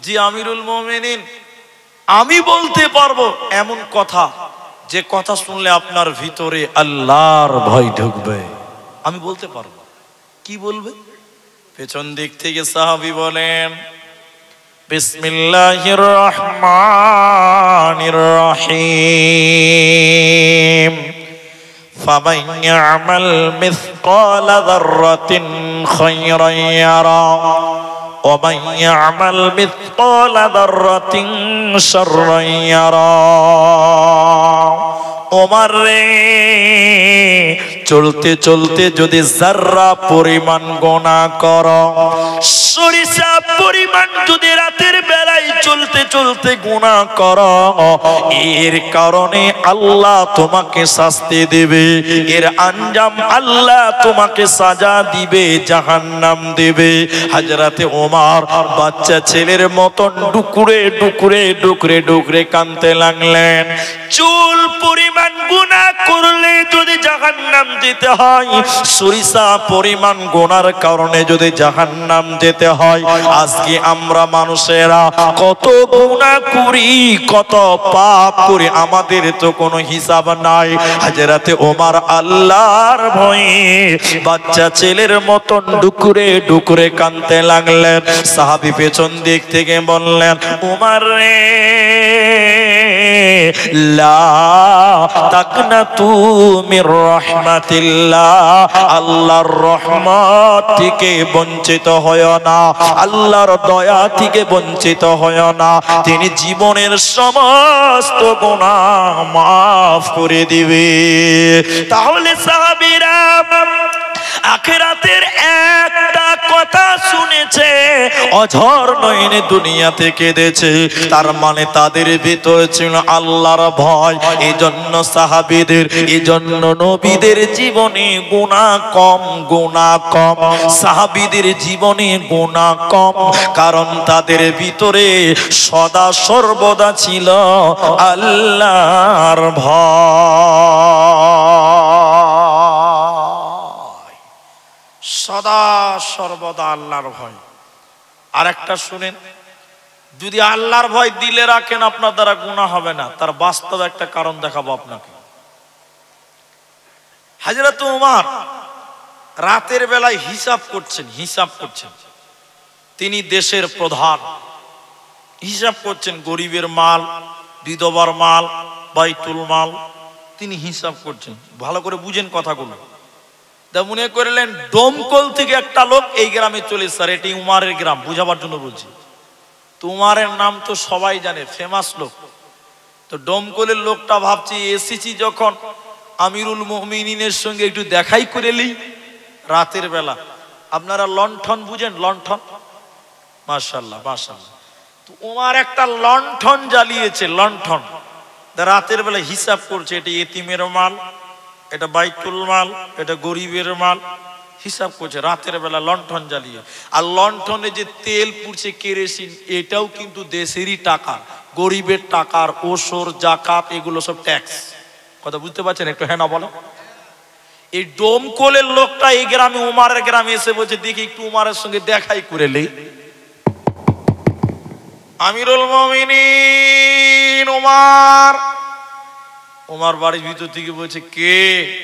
জি আমিরুল মুমিনিন, আমি বলতে পারবো এমন কথা যে কথা শুনলে আপনার ভিতরে আল্লাহর ভয় ঢুকবে। আমি বলতে পারবো। কি বলবে? পেছন দিক থেকে সাহাবী বলেন, বিসমিল্লাহির রহমানির রহিম, ফামান ইয়ামাল মিসকালা যাররাতিন খায়রান ইয়ারা ওয়া মান ইয়ামাল মিসকালা যাররাতিন শাররান ইয়ারা। ওমর রে, চলতে চলতে যদি যাররা পরিমাণ গুনাহ করো, সরিষা পরিমাণ যদি রাতের বেলায় চলতে চলতে গুনাহ করো, এর কারণে আল্লাহ তোমাকে শাস্তি দিবে, এর আঞ্জাম আল্লাহ তোমাকে সাজা দিবে, জাহান্নাম দিবে। হযরতে ওমর বাচ্চা ছেলের মতন ডুকরে ডুকরে ডুকরে ডুকরে কাঁদতে লাগলেন। চুল পরিমাণ গুনাহ করলে যদি জাহান্নাম যেতে হয়, সরিষা পরিমাণ গুনার কারণে যদি জাহান্নাম যেতে হয়, আজকে আমরা মানুষেরা কত গুনাহ করি, কত পাপ করি, আমাদের তো কোনো হিসাব নাই। হযরতে ওমর আল্লাহর ভয়ে বাচ্চা ছেলের মতন ডুকরে ডুকরে কাঁদতে লাগলেন। সাহাবী পেছন দিক থেকে বললেন, ওমর রে, লা তাকনাতু মির রাহমাতিল্লাহ, আল্লাহর রহমত থেকে বঞ্চিত হয় না, আল্লাহর দয়া থেকে বঞ্চিত হয় না। তিনি জীবনের সমস্ত গুনাহ মাফ করে দিবে। তাহলে সাহাবীরা আখিরাতের একটা কথা শুনেছে, অঝর নয়নে দুনিয়া থেকে কেঁদেছে। তার মানে তাদের ভিতরে ছিল আল্লাহর ভয়। এজন্য সাহাবীদের, এজন্য নবীদের জীবনে গুনাহ কম, গুনাহ কম। সাহাবীদের জীবনে গুনাহ কম, কারণ তাদের ভিতরে সদা সর্বদা ছিল আল্লাহর ভয়, সদা সর্বদা আল্লাহর ভয়। আর একটা শুনেন, যদি আল্লাহর ভয় দিলে রাখেন আপনার দ্বারা গুনাহ হবে না, তার বাস্তব একটা কারণ দেখাবো আপনাকে। হযরত ওমর রাতের বেলায় হিসাব করছেন, হিসাব করছেন। তিনি দেশের প্রধান, হিসাব করছেন গরিবের মাল, বিধবার মাল, বাইতুল মাল, তিনি হিসাব করছেন। ভালো করে বুঝেন কথাগুলো। মনে করলেন ডোমকল থেকে একটা লোক এই গ্রামে চলে, স্যার এটি উমারের গ্রাম, বুঝাবার জন্য বলছি। তো উমারের নাম তো সবাই জানে, ফেমাস লোক। তো ডোমকলের লোকটা ভাবছি, এসেছি যখন আমিরুল মুমিনিনের সঙ্গে একটু দেখাই করে লি রাতের বেলা। আপনারা লণ্ঠন বুঝেন? লণ্ঠন, মাশাআল্লাহ মাশাআল্লাহ। ওমার একটা লণ্ঠন জ্বালিয়েছে, লণ্ঠন। রাতের বেলা হিসাব করছে, এটা এতিমের মাল, এটা বাইতুল মাল, এটা গরিবের মাল, হিসাব করছে রাতের বেলা লণ্ঠন জ্বালিয়ে। আর লণ্ঠনে যে তেল পুড়ছে কেরোসিন, এটাও কিন্তু দেশেরই টাকা, গরিবের টাকার ওসর জাকাত এগুলো সব ট্যাক্স। কথা বুঝতে পারছেন? একটু হ্যাঁ না বলো। এই ডোমকলের লোকটা এই গ্রামে, উমারের গ্রামে এসে বলছে দেখি একটু উমারের সঙ্গে দেখাই করে নেই। আমিরুল মুমিনিন উমার। উমার বাড়ির ভিতর থেকে বলছে কে?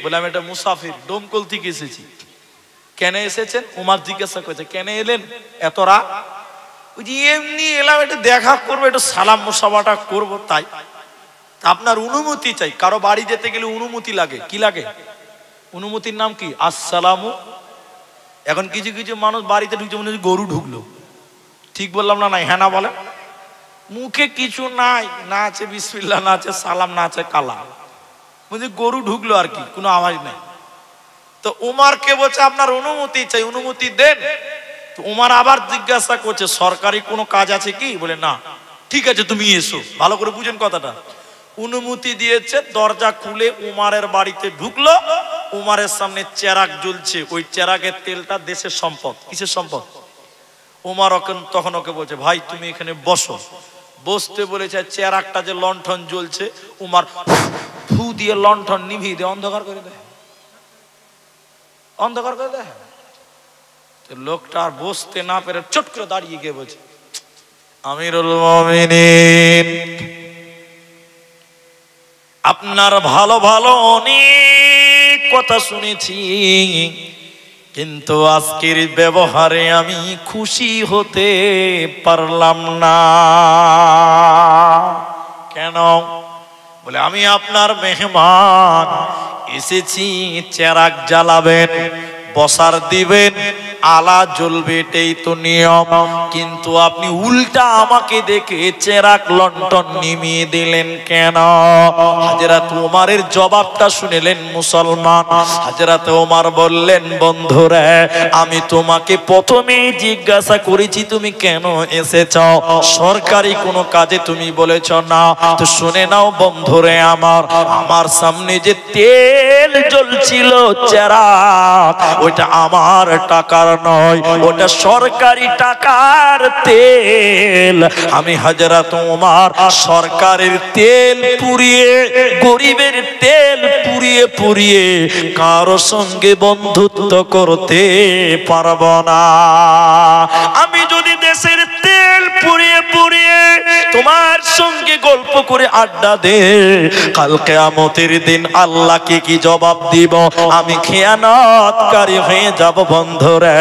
বলে আমি একটা মুসাফির, ডোমকল থেকে এসেছি। কেন এসেছেন? উমার জিজ্ঞাসা করছে কেন এলেন এত রাত? এমনি এলাম, একটু দেখা করবো, একটু সালাম মুসাফাটা করবো, তাই। আপনার অনুমতি চাই। কারো বাড়ি যেতে গেলে অনুমতি লাগে। কি লাগে? অনুমতির নাম কি? আসসালামু। এখন কিছু কিছু মানুষ বাড়িতে ঢুকছে মনে হচ্ছে গরু ঢুকলো। ঠিক বললাম না? নাই হ্যাঁ না বলে? মুখে কিছু নাই, না আছে বিসমিল্লাহ, না আছে সালাম, না আছে কালাম, বুঝলি গরু ঢুকলো আর কি, কোনো আওয়াজ নাই। তো উমারকে বলছে আপনার অনুমতি চাই, অনুমতি দেন। তো উমার আবার জিজ্ঞাসা করছে সরকারি কোনো কাজ আছে কি? বলে না। ঠিক আছে তুমি এসো। ভালো করে বুঝেন কথাটা। অনুমতি দিয়েছে, দরজা খুলে উমারের বাড়িতে ঢুকলো। উমারের সামনে চেরাগ জ্বলছে, ওই চেরাগের তেলটা দেশের সম্পদ। কিসের সম্পদ? উমার তখন ওকে বলছে ভাই তুমি এখানে বসো। বসতে বলেছে, চেরাগটা যে লণ্ঠন জ্বলছে, উমার ফু দিয়ে লণ্ঠন নিভিয়ে দিয়ে অন্ধকার করে দেয়, অন্ধকার করে দেয়। লোকটা আর বসতে না পেরে চট করে দাঁড়িয়ে গিয়ে বলছে আমিরুল মুমিনিন, আপনার ভালো ভালো অনেক কথা শুনেছি, কিন্তু আজকের ব্যবহারে আমি খুশি হতে পারলাম না। কেন? বলে আমি আপনার মেহমান, এসেছি চেরাগ জ্বালাবেন, বসার দিবেন, আলা জ্বলবে, এটাই তো নিয়ম। কিন্তু আপনি উল্টা আমাকে দেখে চেরাগ লণ্ঠন নিমিয়ে দিলেন কেন? হযরত ওমরের জবাবটা শুনলেন মুসলমান। হযরত ওমর বললেন বন্ধুরা, আমি তোমাকে প্রথমেই জিজ্ঞাসা করেছি তুমি কেন এসেছো, সরকারি কোনো কাজে তুমি বলেছ না। তো শুনে নাও বন্ধুরে আমার, আমার সামনে যে তেল জ্বলছিল চেরাগ, ওইটা আমার টাকার নয়, ওটা সরকারি টাকার তেল। আমি হযরত ওমর সরকারের তেল পুড়িয়ে, গরিবের তেল পুড়িয়ে পুড়িয়ে কারো সঙ্গে বন্ধুত্ব করতে পারবো না। আমি যদি দেশের তেল পুড়িয়ে পুড়িয়ে তোমার সঙ্গে গল্প করে আড্ডা দে, কাল কিয়ামতের দিন আল্লাহকে কি জবাব দিব? আমি খেয়ানতকারী হয়ে যাব। বন্ধুরা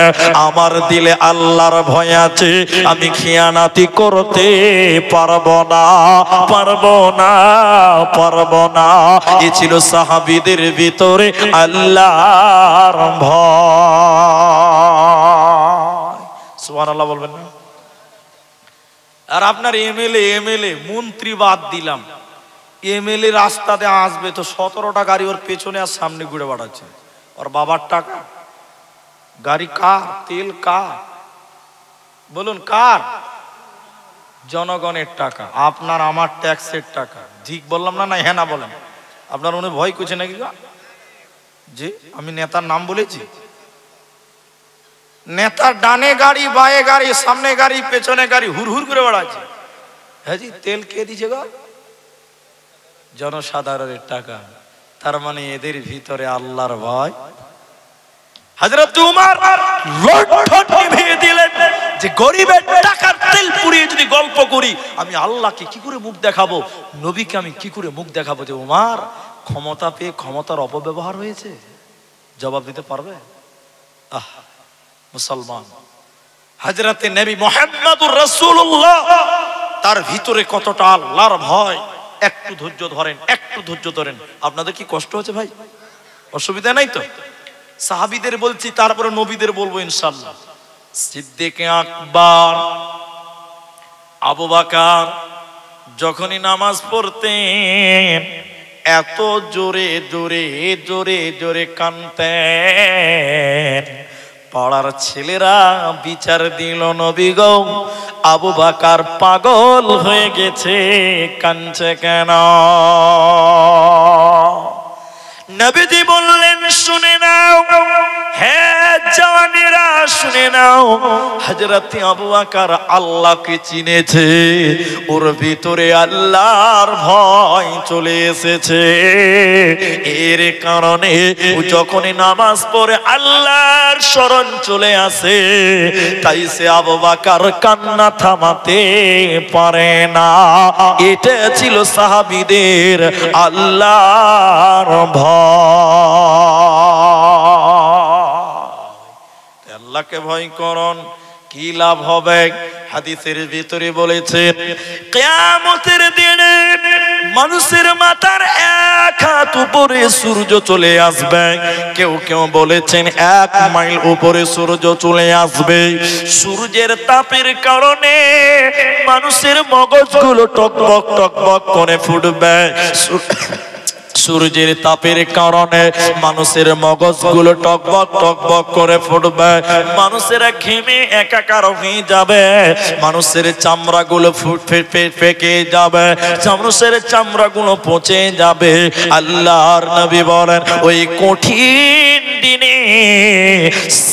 আমার দিলে আল্লাহর ভয় আছে, আমি খেয়ানাতি করতে পারবো না, পারবো না, পারবো না। এ ছিল সাহাবীদের ভিতরে আল্লাহর ভয়। সুবহানাল্লাহ বলবেন না? আর আপনার এমএলএ মন্ত্রী বাদ দিলাম, এমএলএ রাস্তাতে আসবে তো 17টা গাড়ি ওর পেছনে আর সামনে ঘুরে বেড়াচ্ছে। ওর বাবার টাকা, গাড়ি কার, তেল কার? বলুন কার? জনগণের টাকা, আপনার আমার ট্যাক্সের টাকা। ঠিক বললাম না? নাই হ্যাঁ না বলেন? আপনার মনে ভয় করছে নাকি? যে আমি নেতার নাম বলেছি? নেতার ডানে গাড়ি, বাঁয়ে গাড়ি, সামনে গাড়ি, পেছনে গাড়ি, হুড় করে বেড়াচ্ছে। হ্যাঁ জি, তেল কে দিছে গো? জনসাধারণের টাকা। তার মানে এদের ভিতরে আল্লাহর ভয়। হযরত উমর লণ্ঠন নিভিয়ে দিলেন যে গরিবের টাকার তেল পুড়িয়ে যদি গল্প করি, আমি আল্লাহকে কি করে মুখ দেখাবো, নবীকে আমি কি করে মুখ দেখাবো? যে উমর ক্ষমতা পেয়ে ক্ষমতার অপব্যবহার হয়েছে, জবাব দিতে পারবে? আহ মুসলমান, হযরতে নবী মুহাম্মদুর রাসূলুল্লাহ, তার ভিতরে কতটা আল্লাহর ভয়। একটু ধৈর্য ধরেন, একটু ধৈর্য ধরেন। আপনাদের কি কষ্ট হচ্ছে ভাই? অসুবিধা নাই তো? সাহাবীদের বলছি, তারপরে নবীদের বলবো ইনশাআল্লাহ। সিদ্দিক আকবর, আবু বকর যখনই নামাজ পড়তেন এত জোরে জোরে জোরে জোরে কাঁদতেন, পাড়ার ছেলেরা বিচার দিল, নবী গো আবু বকর পাগল হয়ে গেছে, কাঁদছে কেন? নবীজি বললেন, শুনে নাও, হ্যাঁ জওয়ানেরা শুনে নাও, হযরত আবু বকর আল্লাহকে চিনেছে, ওর ভিতরে আল্লাহর ভয় চলে এসেছে। এর কারণে ও যখন নামাজ পড়ে আল্লাহর স্মরণ চলে আসে, তাই সে আবু বকর কান্না থামাতে পারে না। এটা ছিল সাহাবীদের আল্লাহর ভয়। আল্লাহকে ভয় করুন, কি লাভ হবে? হাদিসের ভিতরে বলেছেন, কিয়ামতের দিনে মানুষের মাথার এক হাত উপরে সূর্য চলে আসবে। কেউ কেউ বলেছেন 1 মাইল উপরে সূর্য চলে আসবে। সূর্যের তাপের কারণে মানুষের মগজগুলো টকবক টকবক করে ফুটবে। সূর্যের তাপের কারণে মানুষের মগজগুলো টকবক টকবক করে ফুটবে। মানুষেরা ঘেমে একাকার হয়ে যাবে, মানুষের চামড়াগুলো ফেঁকে যাবে, মানুষের চামড়াগুলো পচে যাবে। আল্লাহর নবী বলেন, ওই কঠিন দিনে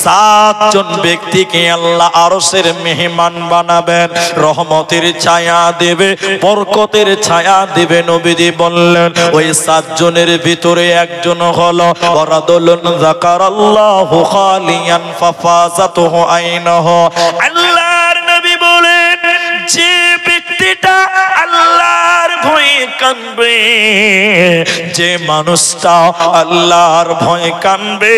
7 জন ব্যক্তিকে আল্লাহ আরশের মেহমান বানাবেন, রহমতের ছায়া দেবে, বরকতের ছায়া দেবে। নবীজি বললেন, ওই 7 জনের ভিতরে একজন হলো ওয়ারাদুলুন যাকারাল্লাহু খালিয়ান ফাফাযাতুহু আইনুহু। আল্লাহর নবী বলেন, যে ব্যক্তিটা আল্লাহর ভয়ে কাঁদবে, যে মানুষটা আল্লাহর ভয়ে কাঁদবে,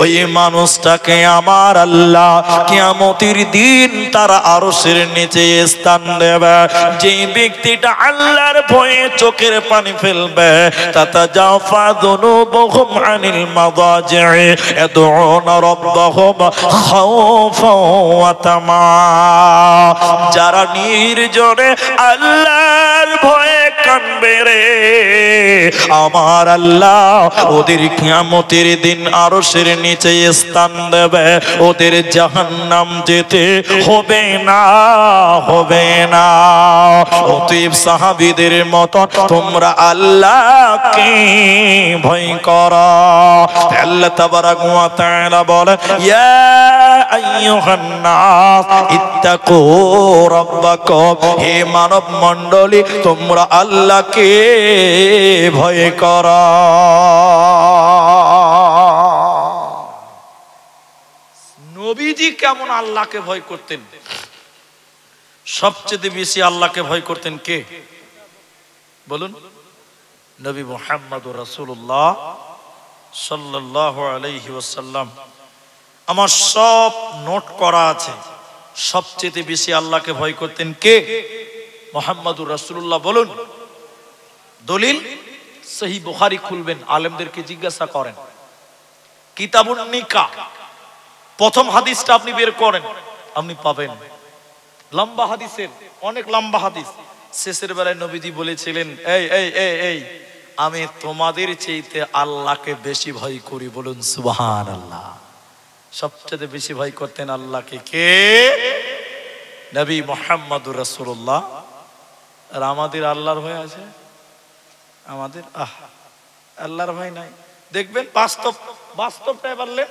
ওই মানুষটাকে আমার আল্লাহ কিয়ামতের দিন তার আরশের নিচে স্থান দেবে। যে ব্যক্তিটা আল্লাহর ভয়ে চোখের পানি ফেলবে, তাতাজাফা যুনুবুহুম আনিল মাদাজি'i ইয়াদউনা রাব্বাহুম খাওফাও ওয়া তামা। যারা নির্জনে আল্লাহর ভয়ে কাঁদবে রে, আমার আল্লাহ ওদের কিয়ামতের দিন আরশের নিচে স্থান দেবে। ওদের জাহান্নাম যেতে হবে না, হবে না। অতএব সাহাবীদের মত তোমরা আল্লাহকে ভয় করো। আল্লাহ তাবারাক ওয়া তাআলা বলেন, ইয়া আইয়ুহান নাস ইত্তাকু রাব্বাকুম, হে মানব মণ্ডলী তোমরা আল্লাহকে ভয় করো। নবীজি কেমন আল্লাহকে ভয় করতেন? সবচেয়ে বেশি আল্লাহকে ভয় করতেন কে বলুন? নবী মুহাম্মদুর রাসূলুল্লাহ সাল্লাল্লাহু আলাইহি ওয়াসাল্লাম। আমার সব নোট করা আছে। সবচেয়ে বেশি আল্লাহকে ভয় করতেন কে? মুহাম্মদুর রাসূলুল্লাহ। বলুন দলিল? সহিহ বুখারী খুলবেন, আলেমদেরকে জিজ্ঞাসা করেন, কিতাবুন নিকাহ প্রথম হাদিসটা আপনি বের করেন, আপনি পাবেন। লম্বা হাদিসের, অনেক লম্বা হাদিস। শেষের বেলায় নবীজি বলেছিলেন, এই এই এই এই আমি তোমাদের চাইতে আল্লাহকে বেশি ভয় করি। বলুন সুবহানাল্লাহ। সবচেয়ে বেশি ভয় করতেন আল্লাহকে কে? নবী মুহাম্মদুর রাসূলুল্লাহ। আর আমাদের আল্লাহর ভয় আছে? আমাদের আল্লাহর ভয় নাই। দেখবেন বাস্তবটাই বললে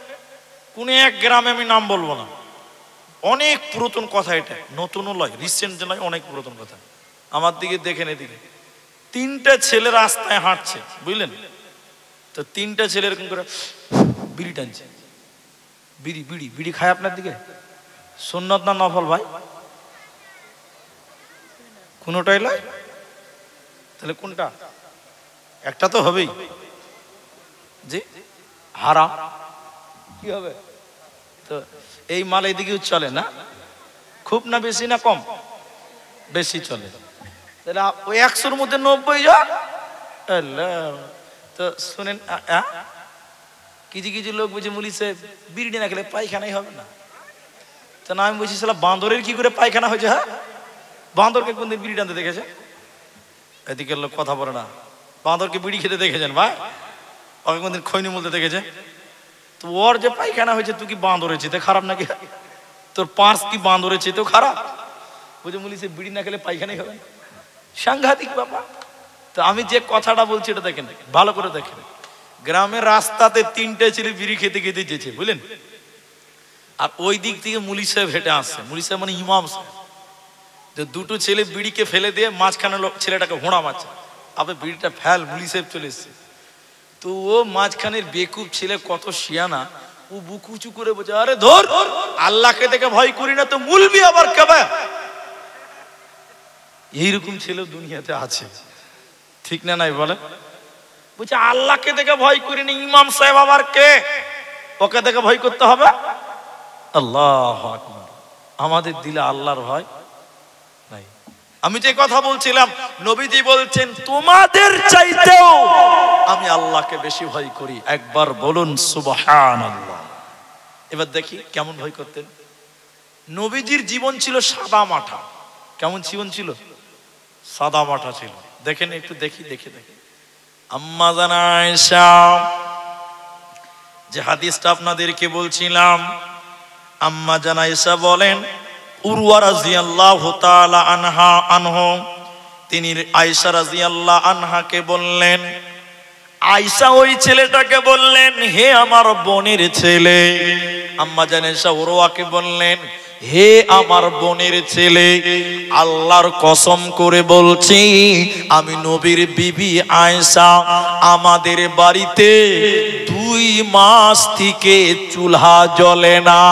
কোন এক গ্রামে, আমি নাম বলবো না, অনেক পুরাতন কথা, এটা নতুনও নয়, রিসেন্ট নয়, অনেক পুরাতন কথা। আমার দিকে দেখেন, এদিকে 3টা ছেলে রাস্তায় হাঁটছে, বুঝলেন তো? 3টা ছেলে এরকম করে বিড়ি টানছে। বিড়ি বিড়ি বিড়ি খায় আপনার দিকে? সুন্নত না নফল ভাই? কোনটাই নয়, তাহলে কোনটা? একটা তো হবেই। জি হারাম। কি হবে? তো এই মাল এদিকেও চলে না? খুব না বেশি না কম? বেশি চলে। তাহলে ওই 100-র মধ্যে 90 জন। তো শুনেন, কিছু কিছু লোক বুঝে মুলিছে বিড়ি না খেলে পায়খানাই হবে না। তো না, আমি বলছি সালা বাঁদরের কি করে পায়খানা হয়েছে? হ্যাঁ, বাঁদরকে কোনদিন বিড়ি টানতে দেখেছে? এদিকে লোক কথা বলে না। বাঁদরকে বিড়ি খেতে দেখেছেন ভাই? ওকে কোনদিন খৈনি মুলতে দেখেছে? তো ওর যে পায়খানা হয়েছে তুই কি বাঁদরের চেয়ে খারাপ নাকি? তোর পার্স কি বাঁদরের চেয়ে তো খারাপ? বুঝে মুলি সে বিড়ি না খেলে পায়খানাই হবে না, সাংঘাতিক বাবা। তো আমি যে কথাটা বলছি এটা দেখেন, ভালো করে দেখেন। গ্রামের রাস্তাতে 3টে ছেলে বিড়ি খেতে খেতে যেছে, বুঝলেন? আর ওই দিক থেকে মুলি সাহেব হেঁটে আসছে, মুলি সাহেব মানে ইমাম সাহেব। তো দুটো ছেলে বিড়িকে ফেলে দিয়ে মাঝখানে ছেলেটাকে হোঁড়া মারছে, আবে বিড়িটা ফেল, মুলি সাহেব চলে এসছে। তো ও মাঝখানের বেকুব ছেলে কত শিয়ানা, ও বুক উঁচু করে বলছে, আরে ধর, আল্লাহকে দেখে ভয় করি না তো মুলবি আবার কেবা। এইরকম ছেলে দুনিয়াতে আছে, ঠিক না নাই বলে? বলছে আল্লাহকে দেখে ভয় করি না, ইমাম সাহেব আবার কে, ওকে দেখে ভয় করতে হবে? আল্লাহু আকবার। আমাদের দিলে আল্লাহর ভয় নাই। আমি যে কথা বলছিলাম, নবীজি বলছেন তোমাদের চাইতেও আমি আল্লাহকে বেশি ভয় করি। একবার বলুন সুবহানাল্লাহ। এবার দেখি কেমন ভয় করতেন। নবীজির জীবন ছিল সাদা মাঠা। কেমন জীবন ছিল? সাদা মাঠা ছিল। দেখেন একটু, দেখি দেখে দেখে আম্মা জান আয়েশা, যে হাদিসটা আপনাদেরকে বলছিলাম, আম্মা জান আয়েশা বলেন, উরওয়া রাদিয়াল্লাহু তাআলা আনহু, তিনি আয়েশা রাদিয়াল্লাহু আনহাকে বললেন, আয়েশা ওই ছেলেটাকে বললেন, হে আমার বোনের ছেলে। আম্মা জান আয়েশা উরওয়াকে বললেন, হে আমার বোনের ছেলে, আল্লাহর কসম করে বলছি, আমি নবীর বিবি আয়েশা, আমাদের বাড়িতে 2 মাস থেকে চুলহা জ্বলে না।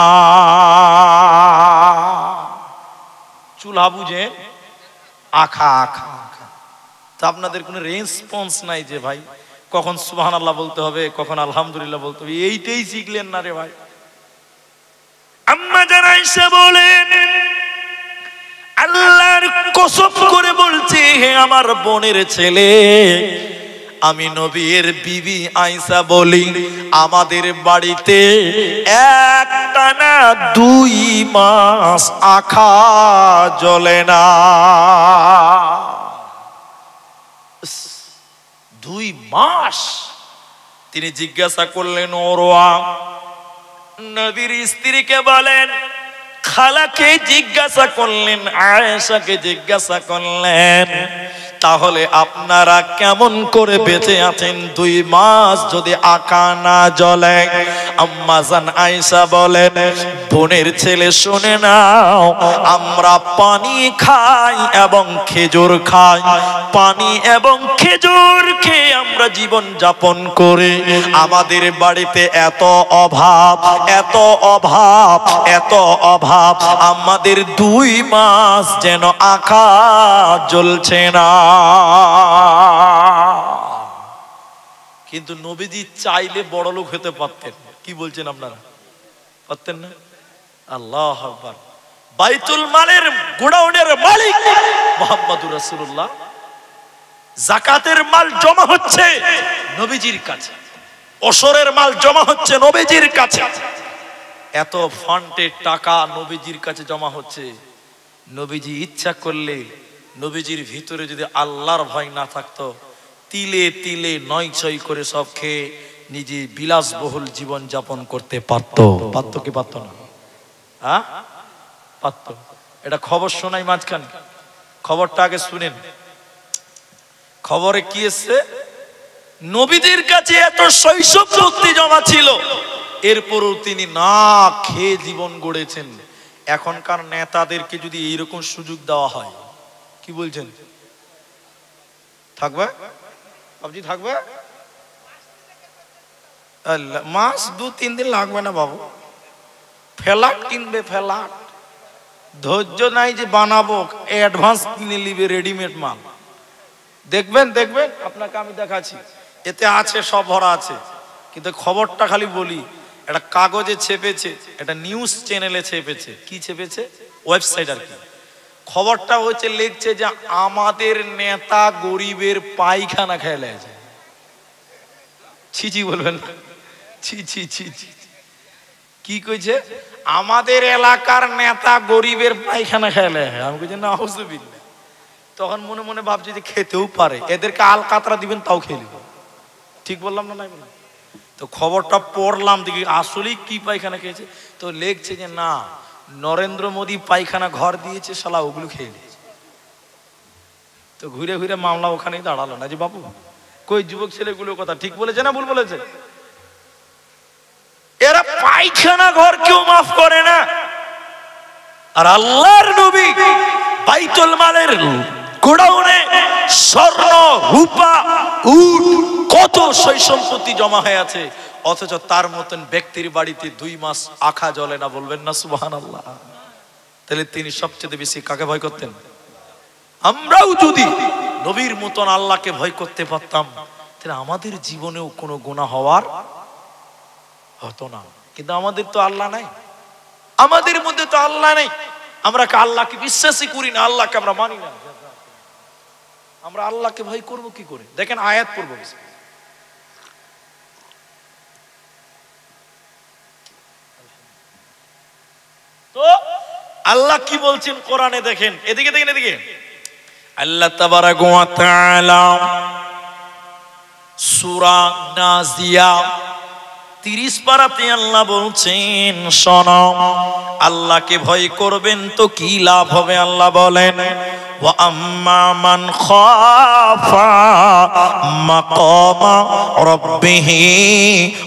চুলহা বুঝে? আখা আখা আখা। তা আপনাদের কোনো রেসপন্স নাই যে ভাই কখন সুবহানাল্লাহ বলতে হবে, কখন আলহামদুলিল্লাহ বলতে হবে, এইটাই শিখলেন না রে ভাই। আম্মা জান আয়েশা বলেন, আল্লাহর কসম করে বলছি, হে আমার বোনের ছেলে, আমি নবীর বিবি আয়েশা বলি, আমাদের বাড়িতে একটানা 2 মাস আখা জ্বলে না। 2 মাস। তিনি জিজ্ঞাসা করলেন, ওরওয়া নবীর স্ত্রীকে বলেন, খালাকে জিজ্ঞাসা করলেন, আয়েশাকে জিজ্ঞাসা করলেন, তাহলে আপনারা কেমন করে বেঁচে আছেন 2 মাস যদি আকা না জ্বলে? আম্মা জান আয়েশা বলেন, বোনের ছেলে শুনে নাও, আমরা পানি খাই এবং খেজুর খাই, পানি এবং খেজুর খেয়ে আমরা জীবন যাপন করে আমাদের বাড়িতে এত অভাব, এত অভাব, এত অভাব, আমাদের 2 মাস যেন আকা জ্বলছে না। কিন্তু নবীজি চাইলে বড় লোক হতে পারতেন। কি বলছেন আপনারা? পারতেন না? আল্লাহু আকবার। বাইতুল মালের গোডাউনের মালিক মুহাম্মদুর রাসূলুল্লাহ। যাকাতের মাল জমা হচ্ছে নবীজির কাছে, ওশরের মাল জমা হচ্ছে নবীজির কাছে। এত ফান্ডের টাকা নবীজির কাছে জমা হচ্ছে। নবীজি ইচ্ছা করলে, নবীজির ভিতরে যদি আল্লাহর ভয় না থাকতো, তিলে তিলে 9-6 করে সব খেয়ে নিজে বিলাসবহুল জীবন যাপন করতে পারতো। পারতো কি পারতো না? হ্যাঁ পারতো। এটা খবর শোনাই মাঝখানে, খবরটা আগে শুনেন। খবরে কি এসছে? নবীজির কাছে এত শৈশব শক্তি জমা ছিল, এরপরও তিনি না খেয়ে জীবন গড়েছেন। এখনকার নেতাদেরকে যদি এইরকম সুযোগ দেওয়া হয়, কি বলছেন? থাকবে? আপনি থাকবে? মাস 2-3 দিন লাগবে না বাবু। ফ্ল্যাট কিনবে, ফ্ল্যাট। ধৈর্য নাই যে বানাবো, অ্যাডভান্স কিনে নিবে রেডিমেড মাল। দেখবেন দেখবেন, আপনাকে আমি দেখাচ্ছি, এতে আছে, সব ভরা আছে। কিন্তু খবরটা খালি বলি, এটা কাগজে ছেপেছে, এটা নিউজ চ্যানেলে ছেপেছে। কি ছেপেছে? ওয়েবসাইট আর কি। খবরটা হচ্ছে, লিখছে যে আমাদের নেতা গরিবের পায়খানা খেয়ে লেগেছে। ছি বলবেন না? ছি ছি ছি ছি। কি কইছে? আমাদের এলাকার নেতা গরিবের পায়খানা খেয়ে লেগে। আমি কইছি না, আউযুবিল্লাহ। তখন মনে মনে ভাবছি যে খেতেও পারে, এদেরকে আল কাতরা দিবেন তাও খেয়ে নিব। ঠিক বললাম না? নাই বললাম? তো খবরটা পড়লাম, দেখি আসলেই কি পায়খানা খেয়েছে। তো লেখছে যে না, নরেন্দ্র মোদী পায়খানা ঘর দিয়েছে, শালা ওগুলো খেয়ে নিয়েছে। তো ঘুরে ঘুরে মামলা ওখানেই দাঁড়ালো না যে বাবু কই যুবক ছেলেগুলো কথা ঠিক বলেছে না ভুল বলেছে? এরা পায়খানা ঘর কেউ মাফ করে না। আর আল্লাহর নবী বাইতুল মালের গোডাউনে স্বর্ণ রূপা উট কত সই সম্পত্তি জমা হয়ে আছে, অথচ তার মতন ব্যক্তির বাড়িতে 2 মাস আখা জ্বলে না, বলবেন না সুবহানাল্লাহ? তাহলে তিনি সবচেয়ে বেশি কাকে ভয় করতেন? আমরাও যদি নবীর মতন আল্লাহকে ভয় করতে পারতাম তাহলে আমাদের জীবনেও কোনো গুনাহ হওয়ার হতো না। কিন্তু আমাদের তো আল্লাহ নাই, আমাদের মধ্যে তো আল্লাহ নেই। আমরা আল্লাহকে বিশ্বাসই করি না, আল্লাহকে আমরা মানি না। আমরা আল্লাহকে ভয় করব কি করে? দেখেন আয়াত পড়ব। তো আল্লাহ কি বলছেন কোরআনে দেখেন, এদিকে দেখেন, এদিকে। আল্লাহ তাবারাক ওয়া তাআলা সূরা নাজিয়া 30 পারাতে আল্লাহ বলছেন শোনো, আল্লাহকে ভয় করবেন তো কি লাভ হবে? আল্লাহ বলেন ওয়া আম্মা মান খাফা মাকামা রাব্বিহি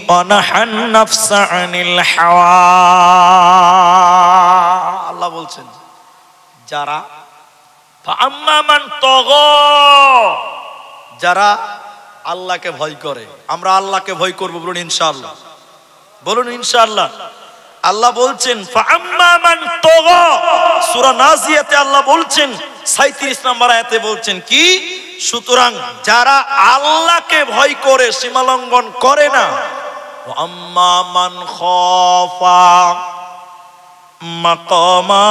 ওয়া নাহান নাফসা আনিল হাওয়া। আল্লাহ বলছেন যারা আম্মা মান তাগা, যারা আল্লাহকে ভয় করে। আমরা আল্লাহকে ভয় করব, বলুন ইনশাআল্লাহ, বলুন ইনশাআল্লাহ। আল্লাহ বলছেন ফাআম্মা মান তাগা, সূরা নাজিয়াতে আল্লাহ বলছেন 37 নম্বর আয়াতে বলছেন কি? সুতরাং যারা আল্লাহকে ভয় করে, সীমা লঙ্ঘন করে না। আম্মা মান খাফা মাকামা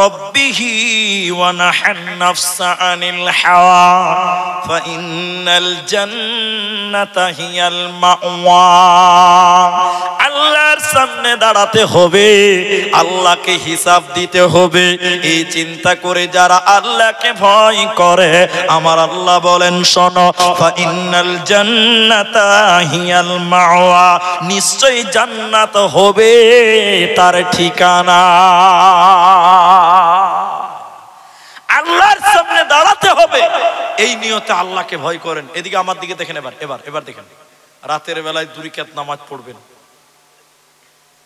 রাব্বিহি ওয়া নাহান নাফসা আনিল হাওয়া ফাইন্নাল জান্নাতা হিয়াল মাওয়া। আল্লাহর সামনে দাঁড়াতে হবে, আল্লাহকে হিসাব দিতে হবে, এই চিন্তা করে যারা আল্লাহকে ভয় করে, আমার আল্লাহ বলেন শোনো, ফাইন্নাল জান্নাতা হিয়াল মাওয়া, নিশ্চয়ই জান্নাত হবে তার ঠিকানা। আল্লাহর সামনে দাঁড়াতে হবে, এই নিয়তে আল্লাহকে ভয় করেন। এদিকে আমার দিকে দেখেন, এবার দেখেন, রাতের বেলায় 2 রাকাত নামাজ পড়বেন,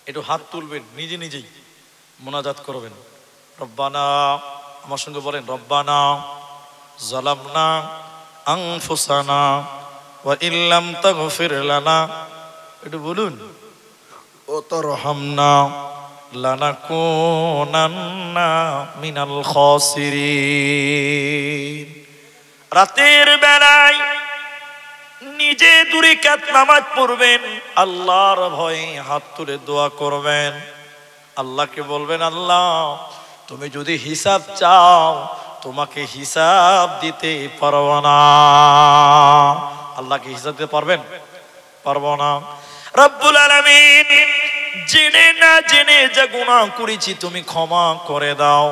একটু হাত তুলবেন, নিজে নিজেই মুনাজাত করবেন। রব্বানা, আমার সঙ্গে বলেন, রব্বানা যালামনা আনফুসানা ওয়া ইল্লাম তাগফির লানা, একটু বলুন, ও তারহামনা লানাকুনান্না মিনাল খাসিরিন। রাতের বেলায় নিজে 2 রাকাত নামাজ পড়বেন, আল্লাহর ভয়ে হাত তুলে দোয়া করবেন, আল্লাহকে বলবেন আল্লাহ তুমি যদি হিসাব চাও তোমাকে হিসাব দিতে পারবো না। আল্লাহকে হিসাব দিতে পারবেন? পারবো না। রব্বুল আলামিন জেনে না জেনে যা গুনাহ করেছি তুমি ক্ষমা করে দাও।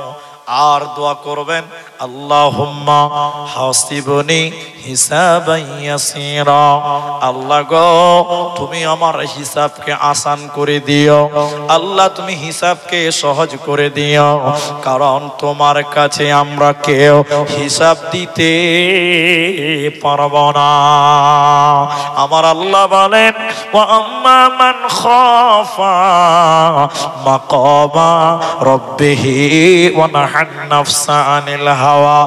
আর দোয়া করবেন আল্লাহুম্মা হাসিবনি হিসাবান ইয়াসীরা, আল্লাহ গো তুমি আমার হিসাবকে আসান করে দিও, আল্লাহ তুমি হিসাবকে সহজ করে দিও, কারণ তোমার কাছে আমরা কেউ হিসাব দিতে পারব না। আমার আল্লাহ বলেন ওয়া আম্মা মান খাফা মাকামা রাব্বিহি ওয়া নাহান নাফসা আনিল হাওয়া,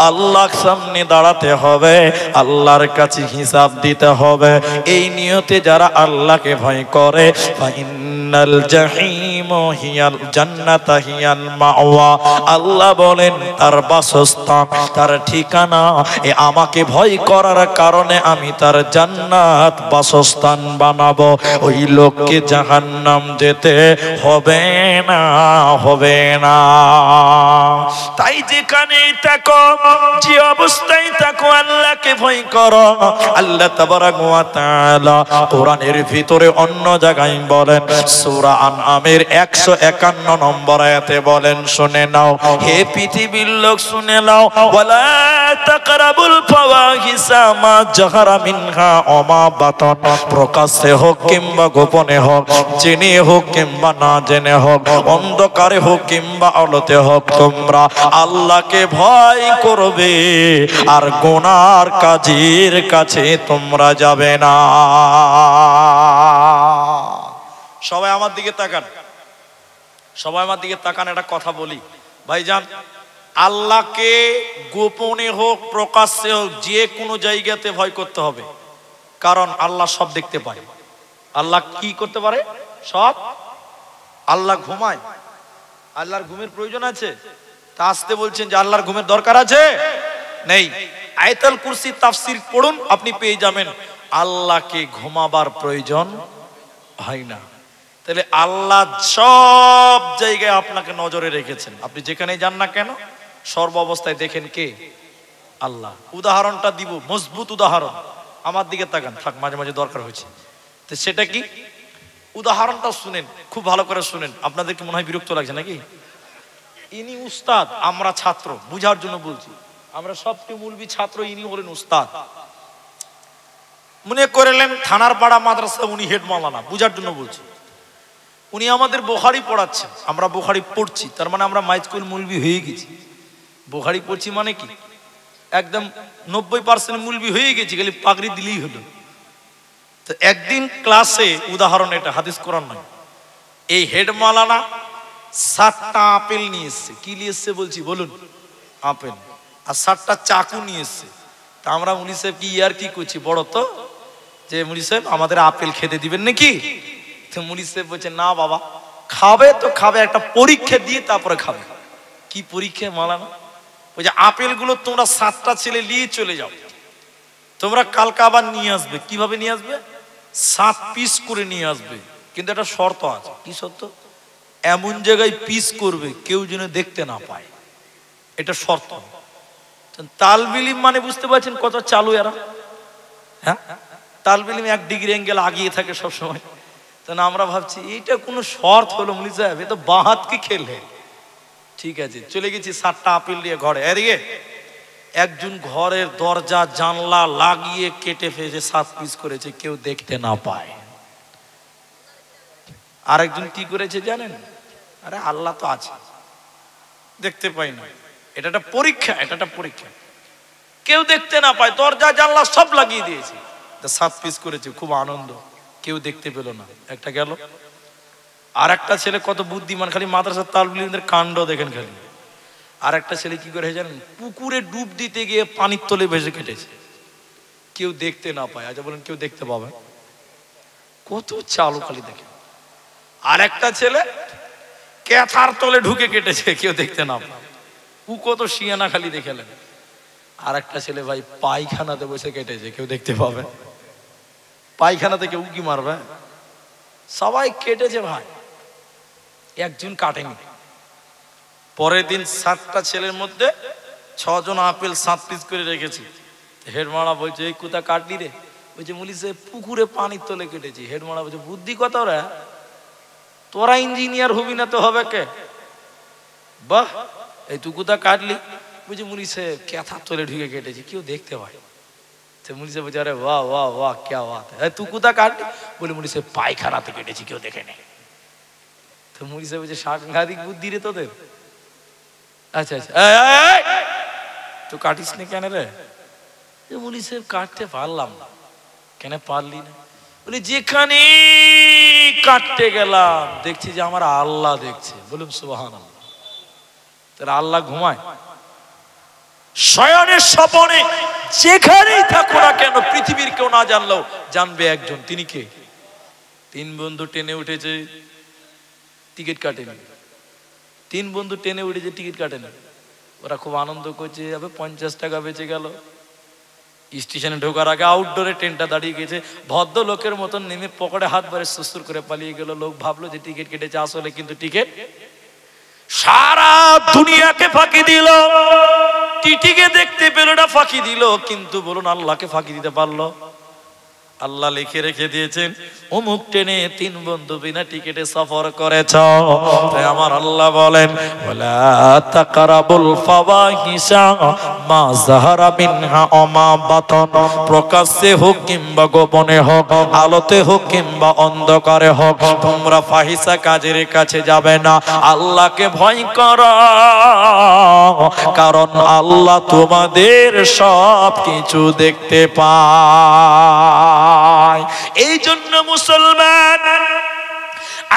আল্লাহর সামনে দাঁড়াতে হবে, আল্লাহর কাছে হিসাব দিতে হবে। এই নিয়তে যারা আল্লাহকে ভয় করে, ফাইন্নাল জাহিমু হিয়াল জান্নাতা হিয়াল মাওয়া, আল্লাহ বলেন তার বাসস্থান, তার ঠিকানা, আমাকে ভয় করার কারণে আমি তার জান্নাত বাসস্থান বানাবো। ওই লোককে জাহান্নাম যেতে হবে না, হবে না। তাই যেখানেই থাকো, যে অবস্থায় থাকো, আল্লাহকে আল্লাহকে ভয় করো। আল্লাহ তাবারাক ওয়া তাআলা কোরআনের ভিতরে অন্য জায়গায় বলেন, সূরা আনআমের 151 নম্বর আয়াতে বলেন, শুনে নাও হে পৃথিবীর লোক, শুনে নাও, ওয়ালা তাকরাবুল ফাওয়াহিসা মা জাহারা মিনহা ওয়া মা বাতান, প্রকাশ্যে হোক কিংবা গোপনে হোক, জেনে হোক কিংবা না জেনে হোক, অন্ধকারে হোক কিংবা আলোতে হোক, তোমরা আল্লাহকে ভয় করবে আর গুনার কাজের কাছে তোমরা যাবে না। সবাই আমার দিকে তাকান, সবাই আমার দিকে তাকান, একটা কথা বলি ভাইজান, আল্লাহকে গোপনে হোক প্রকাশ্যে হোক যে কোনো জায়গাতে ভয় করতে হবে, কারণ আল্লাহ সব দেখতে পায়। আল্লাহ কি করতে পারে? সব। আল্লাহ ঘুমায়, আল্লাহর ঘুমের প্রয়োজন আছে? তা আসতে বলছেন যে আল্লাহর ঘুমের দরকার আছে? নেই। আয়াতুল কুরসি তাফসীর পড়ুন, আপনি পেয়ে যাবেন আল্লাহকে ঘুমাবার প্রয়োজন হয় না। তাহলে আল্লাহ সব জায়গায় আপনাকে নজরে রেখেছেন, আপনি যেখানেই যান না কেন সর্ব অবস্থায় দেখেন কে? আল্লাহ। উদাহরণটা দিব, মজবুত উদাহরণ, আমার দিকে তাকান, থাক মাঝে মাঝে দরকার হয়েছে। তো সেটা কি? উদাহরণটা শুনেন, খুব ভালো করে শুনেন, আপনাদের কি মনে হয় বিরক্ত লাগছে নাকি? ইনি উস্তাদ, আমরা ছাত্র, বুঝার জন্য বলছি, আমরা সবটি মুলবি ছাত্র, ইনি হলেন উস্তাদ। মনে করলেন থানার পাড়া মাদ্রাসা উনি হেড মাওলানা, বুঝার জন্য বলছি। উনি আমাদের বুখারী পড়াচ্ছেন, আমরা বুখারী পড়ছি, তার মানে আমরা মাইজকুল মুলবি হয়ে গেছি। বুখারী পড়ছি মানে কি একদম 90% মুলবি হয়ে গেছি, খালি পাগড়ি দিলেই হলো। তো একদিন ক্লাসে, উদাহরণ এটা, হাদিস কোরআন নয়, এই হেড মাওলানা 7টা আপেল নিয়ে এসছে। কি নিয়ে এসছে বলছি, বলুন? আপেল। আর 7টা চাকু নিয়ে এসছে। তা আমরা মুনি সাহেব কি ইয়ার কি করছি, বড় তো, যে মুনি সাহেব আমাদের আপেল খেতে দিবেন নাকি? তো মুনি সাহেব বলছে না বাবা, খাবে তো খাবে, একটা পরীক্ষা দিয়ে তারপরে খাবে। কি পরীক্ষা মাওলানা? ওই যে আপেলগুলো তোমরা 7টা ছেলে নিয়ে চলে যাও, তোমরা কালকে আবার নিয়ে আসবে। কিভাবে নিয়ে আসবে? 7 পিস করে নিয়ে আসবে, কিন্তু একটা শর্ত আছে। কি শর্ত? এমন জায়গায় পিস করবে কেউ যেন দেখতে না পায়, এটা শর্ত। তালবিলিম মানে বুঝতে পারছেন কত চালু এরা? হ্যাঁ, তালবিলিম 1 ডিগ্রি অ্যাঙ্গেল আগিয়ে থাকে সবসময়। তো আমরা ভাবছি এইটা কোনো শর্ত হলো মুলি সাহেব, এ তো বাঁ হাত কি খেলে। ঠিক আছে, চলে গেছি 7টা আপেল নিয়ে ঘরে। এদিকে একজন ঘরের দরজা জানলা লাগিয়ে কেটে ফেলে 7 পিস করেছে, কেউ দেখতে না পায়। আরেকজন কি করেছে জানেন? আরে আল্লাহ তো আছে, দেখতে পাই না, এটা একটা পরীক্ষা, এটা একটা পরীক্ষা, কেউ দেখতে না পায়, দরজা জানলা সব লাগিয়ে দিয়েছে। 7 পিস করেছে, খুব আনন্দ, কেউ দেখতে পেল না, একটা গেল। আর একটা ছেলে কত বুদ্ধিমান, খালি মাদ্রাসার তালবিলিমদের কাণ্ড দেখেন খালি। আর একটা ছেলে কি করে জানেন? পুকুরে ডুব দিতে গিয়ে পানির তলে ভেসে কেটেছে, কেউ দেখতে না পায়। আচ্ছা বলেন, কেউ দেখতে পাবে? কত চালু খালি দেখে। আর একটা ছেলে ক্যাথার তলে ঢুকে কেটেছে, কেউ দেখতে না পায়। ও কত শিয়ানা খালি দেখেলেন। আর একটা ছেলে ভাই পায়খানাতে বসে কেটেছে, কেউ দেখতে পাবে? পায়খানাতে কেউ কি মারবে? সবাই কেটেছে ভাই, একজন কাটেনি। পরের দিন 7টা ছেলের মধ্যে 6 জন আপেল 7 পিস করে রেখেছি। হেডমারা বলছে এই কোথা কাটলি রে? বলছে মুলি সাহেব পুকুরে পানির তলে কেটেছি। হেডমারা বলছে বুদ্ধি কত রে, তোরা ইঞ্জিনিয়ার হবি না তো হবে কে? বাহ, এই তুই কোথা কাটলি? বলছে মুলি সাহেব ক্যাথার তলে ঢুকে কেটেছি, কেউ দেখতে পায়। মুলি সাহেব বলছে আরে বাহ বাহ বাহ ক্যা বাত है, তুই কোথা কাটলি? বলে মুলি সাহেব পায়খানাতে কেটেছি, কেউ দেখে নেই। তো মুলি সাহেব বলছে সাংঘাতিক বুদ্ধি রে তোদের। আচ্ছা আচ্ছা, তুই কাটিস না কেন রে? মুলি সাহেব কাটতে পারলাম না। কেন পারলি না? বলে যেখানে কাটতে গেলাম দেখছি যে আমার আল্লাহ দেখছে। বলুন সুবহানাল্লাহ। তাহলে আল্লাহ ঘুমায়? শয়নের স্বপনে যেখানেই থাকো না কেন, পৃথিবীর কেউ না জানলেও জানবে একজন, তিনি কে? 3 বন্ধু ট্রেনে উঠেছে, টিকিট কাটেনি। 3 বন্ধু ট্রেনে উঠেছে, টিকিট কাটেনি। ওরা খুব আনন্দ করছে, 50 টাকা বেঁচে গেল। স্টেশনে ঢোকার আগে আউটডোরে ট্রেনটা দাঁড়িয়ে গেছে, ভদ্র লোকের মতন নেমে পকেটে হাত ভরে সুসুর করে পালিয়ে গেল। লোক ভাবলো যে টিকিট কেটেছে, আসলে কিন্তু টিকিট। সারা দুনিয়াকে ফাঁকি দিল, টিটিকে দেখতে দেখতে পেল না, ফাঁকি দিল, কিন্তু বলুন আল্লাহকে ফাঁকি দিতে পারলো? আল্লাহ লিখে রেখে দিয়েছেন অমুক ট্রেনে 3 বন্ধু বিনা টিকেটে সফর করেছ। তাই আমার আল্লাহ বলেন ওয়ালা তাকরাবুল ফাওয়াহিশা মা যাহারা মিনহা ওয়া মা বাতান, প্রকাশ্যে হোক কিংবা গোপনে হোক, আলোতে হোক কিংবা অন্ধকারে হোক, তোমরা ফাহিশা কাজের কাছে যাবে না। আল্লাহকে ভয় করো, কারণ আল্লাহ তোমাদের সব কিছু দেখতে পায়। এই জন্য মুসলমান,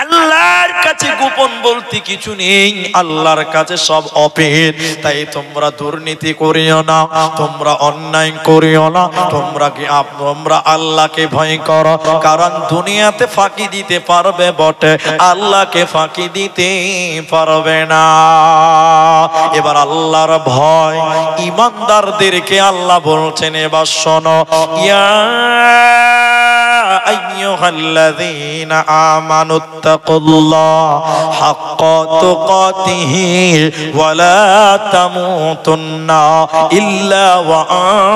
আল্লাহর কাছে গোপন বলতে কিছু নেই, আল্লাহর কাছে সব ওপেন। তাই তোমরা দুর্নীতি করিও না, তোমরা অন্যায় করিও না, তোমরা আল্লাহকে ভয় করো, কারণ দুনিয়াতে ফাঁকি দিতে পারবে বটে, আল্লাহকে ফাঁকি দিতে পারবে না। এবার আল্লাহর ভয় ঈমানদারদেরকে আল্লাহ বলছেন, এবার শোনো, ইয়া আইয়ুহাল্লাযীনা আমানুত্তাকুল্লাহ হাক্কা তুকাতিহি ওয়া লা তামুতুন্না ইল্লা ওয়া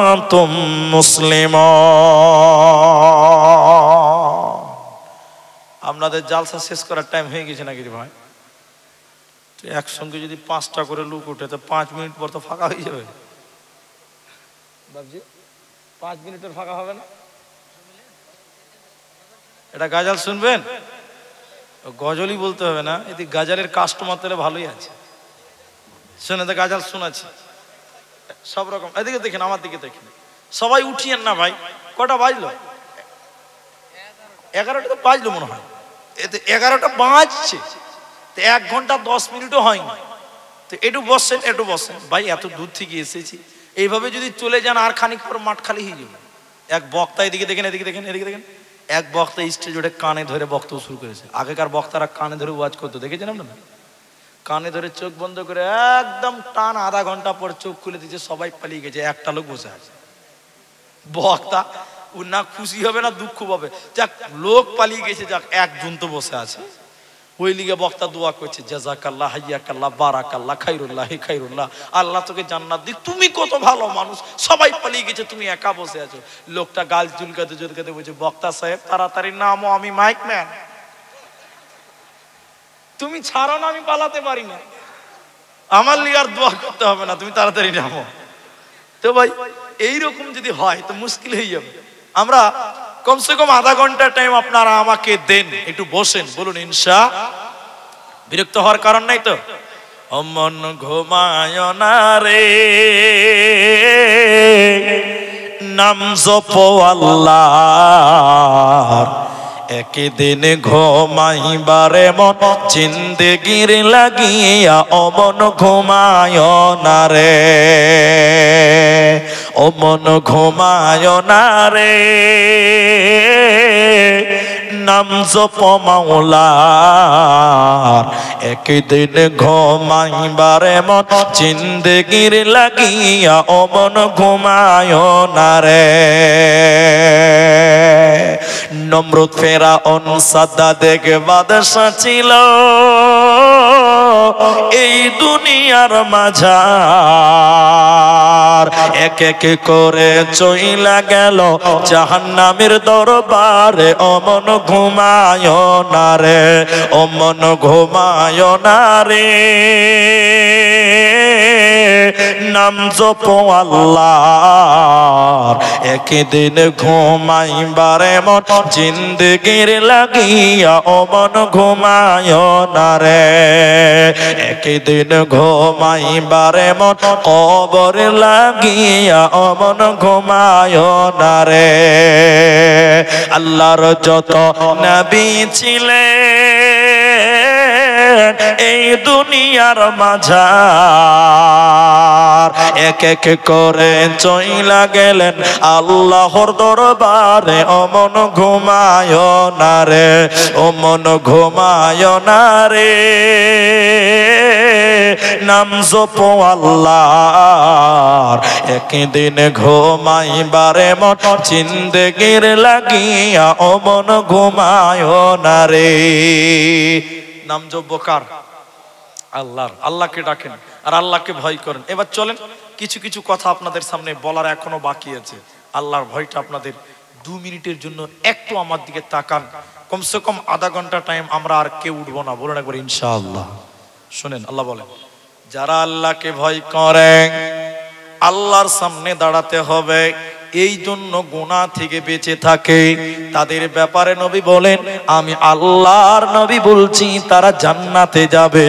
আনতুম মুসলিমুন। আপনাদের জালসা শেষ করার টাইম হয়ে গেছে নাকি রে ভাই? তো একসঙ্গে যদি 5টা করে লোক ওঠে তো 5 মিনিট পর তো ফাঁকা হয়ে যাবে। বাবজি 5 মিনিটের ফাঁকা হবে না? এটা গাজাল শুনবেন? গজলই বলতে হবে না, এতে গাজালের কাস্টমার তাহলে ভালোই আছে। শুনে তো গাজাল শোনাচ্ছে সব রকম। এদিকে দেখেন, আমার দিকে দেখেন, সবাই উঠিয়েন না ভাই। কটা বাজলো? 11টা তো বাজলো মনে হয়। এতে 11টা বাজছে, 1 ঘন্টা 10 মিনিটও হয়নি। তো একটু বসেন, একটু বসেন ভাই, এত দূর থেকে এসেছি, এইভাবে যদি চলে যান আর খানিক পর মাঠ খালি হয়ে যাবে। এক বক্তা, এদিকে দেখেন, এদিকে দেখেন, এদিকে দেখেন, এক বক্তা স্টেজ ওঠে কানে ধরে বক্তব্য শুরু করেছে। আগেকার বক্তারা কানে ধরে ওয়াজ করতো, দেখেছেন আপনারা? কানে ধরে চোখ বন্ধ করে একদম টান, আধা ঘন্টা পর চোখ খুলে দিচ্ছে, সবাই পালিয়ে গেছে, একটা লোক বসে আছে। বক্তা ও না খুশি হবে না দুঃখ পাবে, যাক লোক পালিয়ে গেছে, যাক একজন তো বসে আছে। ওই লিগে বক্তা দোয়া করছে, জাযাকাল্লাহ, হাইয়াকাল্লাহ, বারাকাল্লাহ, খাইরুল্লাহ, খাইরুল্লাহ, আল্লাহ তোকে জান্নাত দিক, তুমি কত ভালো মানুষ, সবাই পালিয়ে গেছে, তুমি একা বসে আছো। লোকটা গাল চুলকাতে চুলকাতে বলছে, বক্তা সাহেব তাড়াতাড়ি নামো, আমি মাইক ম্যান, তুমি ছাড়ো না, আমি পালাতে পারি না, আমার লিগে আর দোয়া করতে হবে না, তুমি তাড়াতাড়ি নামো। তো ভাই এইরকম যদি হয় তো মুশকিল হয়ে যাবে। আমরা কমসে কম আধা ঘন্টা টাইম আপনারা আমাকে দেন, একটু বসেন, বলুন ইনশা। বিরক্ত হওয়ার কারণ নাই তো? অমন ঘুমায় না রে, নাম জপ আল্লাহর, একদিন ঘুমাইবারে মন জিন্দেগির লাগিয়া অমন ঘুমায় না রে, অমন ঘুমায় না রে, নাম জপ মাওলার, একদিন ঘুমাইবারে মন জিন্দেগির লাগিয়া অমন ঘুমায় না রে। নমরুদ ফেরাউন সাদ্দাদ বাদশা ছিল এই দুনিয়ার মাঝার, এক এক করে চইলা গেল জাহান্নামের দরবারে, অমন ঘুমায় না রে, অমন ঘুমায় না রে, নাম জপ আল্লাহর, একদিন ঘুমাইবারে মন জিন্দেগির লাগিয়া অমন ঘুমায় না রে, একদিন ঘুমাইবারে মন কবর লাগিয়া অমন ঘুমায় না রে। আল্লাহর যত নবী ছিলেন এই দুনিয়ার মাঝার, এক এক করে চইলা গেলেন আল্লাহর দরবারে, অমন ঘুমায় না রে, অমন ঘুমায় না রে, নাম জপ আল্লাহর, একদিন ঘুমাইবারে মন জিন্দেগির লাগিয়া অমন ঘুমায় না রে। নাম জপ কার? আল্লাহর। আল্লাহকে ডাকেন, আর আল্লাহকে ভয় করেন। এবার চলেন কিছু কিছু কথা আপনাদের সামনে বলার এখনো বাকি আছে। আল্লাহর ভয়টা আপনাদের 2 মিনিটের জন্য একটু আমার দিকে তাকান। কমসে কম আধা ঘন্টা টাইম আমরা আর কেউ উঠবো না, বলুন একবার ইনশাআল্লাহ। শুনেন, আল্লাহ বলেন যারা আল্লাহকে ভয় করে আল্লাহর সামনে দাঁড়াতে হবে, এই জন্য গুনাহ থেকে বেঁচে থাকে, তাদের ব্যাপারে নবী বলেন আমি আল্লাহর নবী বলছি তারা জান্নাতে যাবে,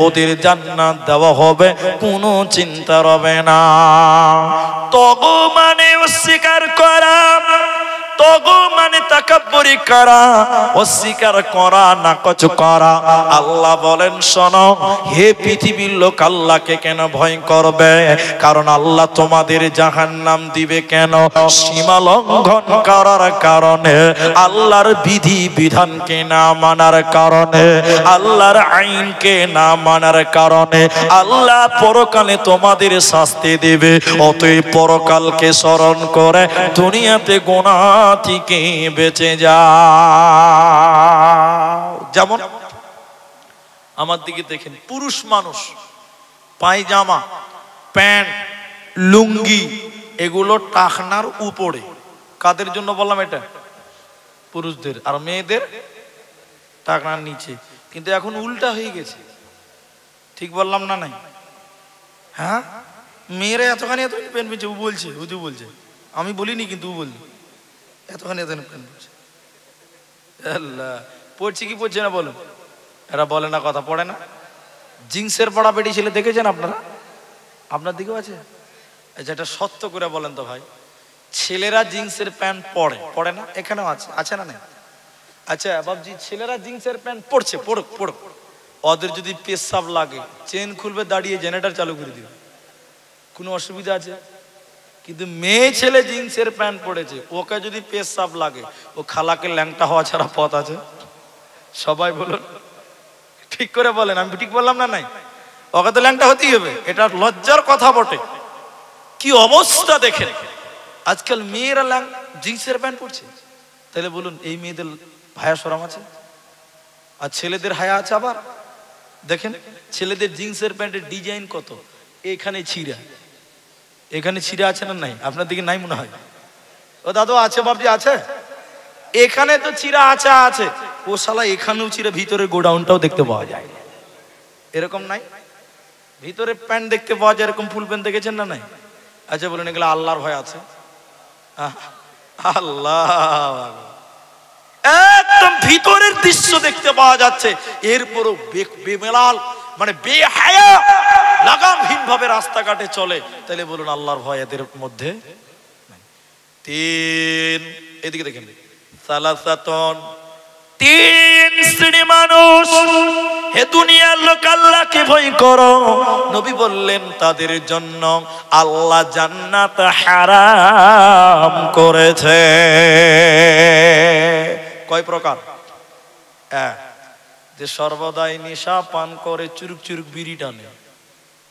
ওদের জান্নাত দেওয়া হবে, কোনো চিন্তা হবে না। তগো মানে অস্বীকার করা, তগো মানে তাকাব্বুরি করা, অস্বীকার করা, নাকচ করা। আল্লাহ বলেন শোনো হে পৃথিবীর লোক, আল্লাহকে কেন ভয় করবে? কারণ আল্লাহ তোমাদের জাহান্নাম দিবে কেন? সীমা লঙ্ঘন করার কারণে, আল্লাহর বিধি বিধানকে না মানার কারণে, আল্লাহর আইনকে না মানার কারণে আল্লাহ পরকালে তোমাদের শাস্তি দেবে। অতএব পরকালকে স্মরণ করে দুনিয়াতে গুনাহ থেকে বেঁচে যাও। যেমন আমার দিকে দেখেন, পুরুষ মানুষ পায়জামা, প্যান্ট, লুঙ্গি এগুলো টাকনার উপরে। কাদের জন্য বললাম এটা? পুরুষদের। আর মেয়েদের টাকনার নিচে। কিন্তু এখন উল্টা হয়ে গেছে, ঠিক বললাম না? নাই? হ্যাঁ, মেয়েরা এতখানি এতখানি প্যান্ট পেয়েছে, ও বলছে, ও বলছে, আমি বলিনি কিন্তু ও বলছে এতখানি এতখানি প্যান্ট পড়ছে। আল্লাহ, পড়ছে কি পড়ছে না বলো? এরা বলে না, কথা পড়ে না। জিন্সের পড়া বেটি ছেলে দেখেছেন আপনারা? আপনার দিকেও আছে? আচ্ছা, এটা সত্য করে বলেন তো ভাই, ছেলেরা জিন্সের প্যান্ট পরে পড়ে না? এখানেও আছে, আছে না? নেই? আচ্ছা বাবজি, ছেলেরা জিন্সের প্যান্ট পরছে, পড়ুক পড়ুক। ওদের যদি পেশাব লাগে, চেন খুলবে, দাঁড়িয়ে জেনারেটর চালু করে দিবে, কোনো অসুবিধা আছে? কিন্তু মেয়ে ছেলে জিন্সের প্যান্ট পড়েছে, ওকে যদি পেশাব লাগে, ও খালাকে ল্যাংটা হওয়া ছাড়া পথ আছে? সবাই বলুন, ঠিক করে বলেন, আমি ঠিক বললাম না? নাই, ওকে তো ল্যাংটা হতেই হবে। এটা লজ্জার কথা বটে। কি অবস্থা দেখেন, আজকাল মেয়েরা জিন্সের প্যান্ট পরছে। তাহলে বলুন, এই মেয়েদের হায়া শরম আছে? আর ছেলেদের হায়া আছে? আবার দেখেন, ছেলেদের জিন্সের প্যান্টের ডিজাইন কত, এখানে ছিঁড়া, এখানে ছিঁড়া আছে না? নাই? আপনার দিকে নাই মনে হয়? ও দাদু আছে, বাবজি আছে, এখানে তো চিরা আছে, আছে। ও শালা এখানেও চিরা, ভিতরে গোডাউনটাও দেখতে পাওয়া যায়, এরকম নাই? ভিতরে প্যান্ট দেখতে পাওয়া যায়, এরকম ফুল প্যান্ট দেখেছেন না? নাই? আচ্ছা বলুন, এগুলো আল্লাহর ভয় আছে? আল্লাহ, একদম ভিতরের দৃশ্য দেখতে পাওয়া যাচ্ছে, এরপরও বেমেলাল মানে বেহায়া লাগামহীন ভাবে রাস্তাঘাটে চলে। তাহলে বলুন আল্লাহর ভয় এদের মধ্যে? তিন, এদিকে দেখেন, সালাসাতুন, তিন শ্রেণী মানুষ, হে দুনিয়ার লোক আল্লাহকে ভয় করো। নবী বললেন তাদের জন্য আল্লাহ জান্নাত হারাম করেছে। কয় প্রকার? যে সর্বদাই নেশা পান করে, চুরুক চুরুক বিড়ি টানে,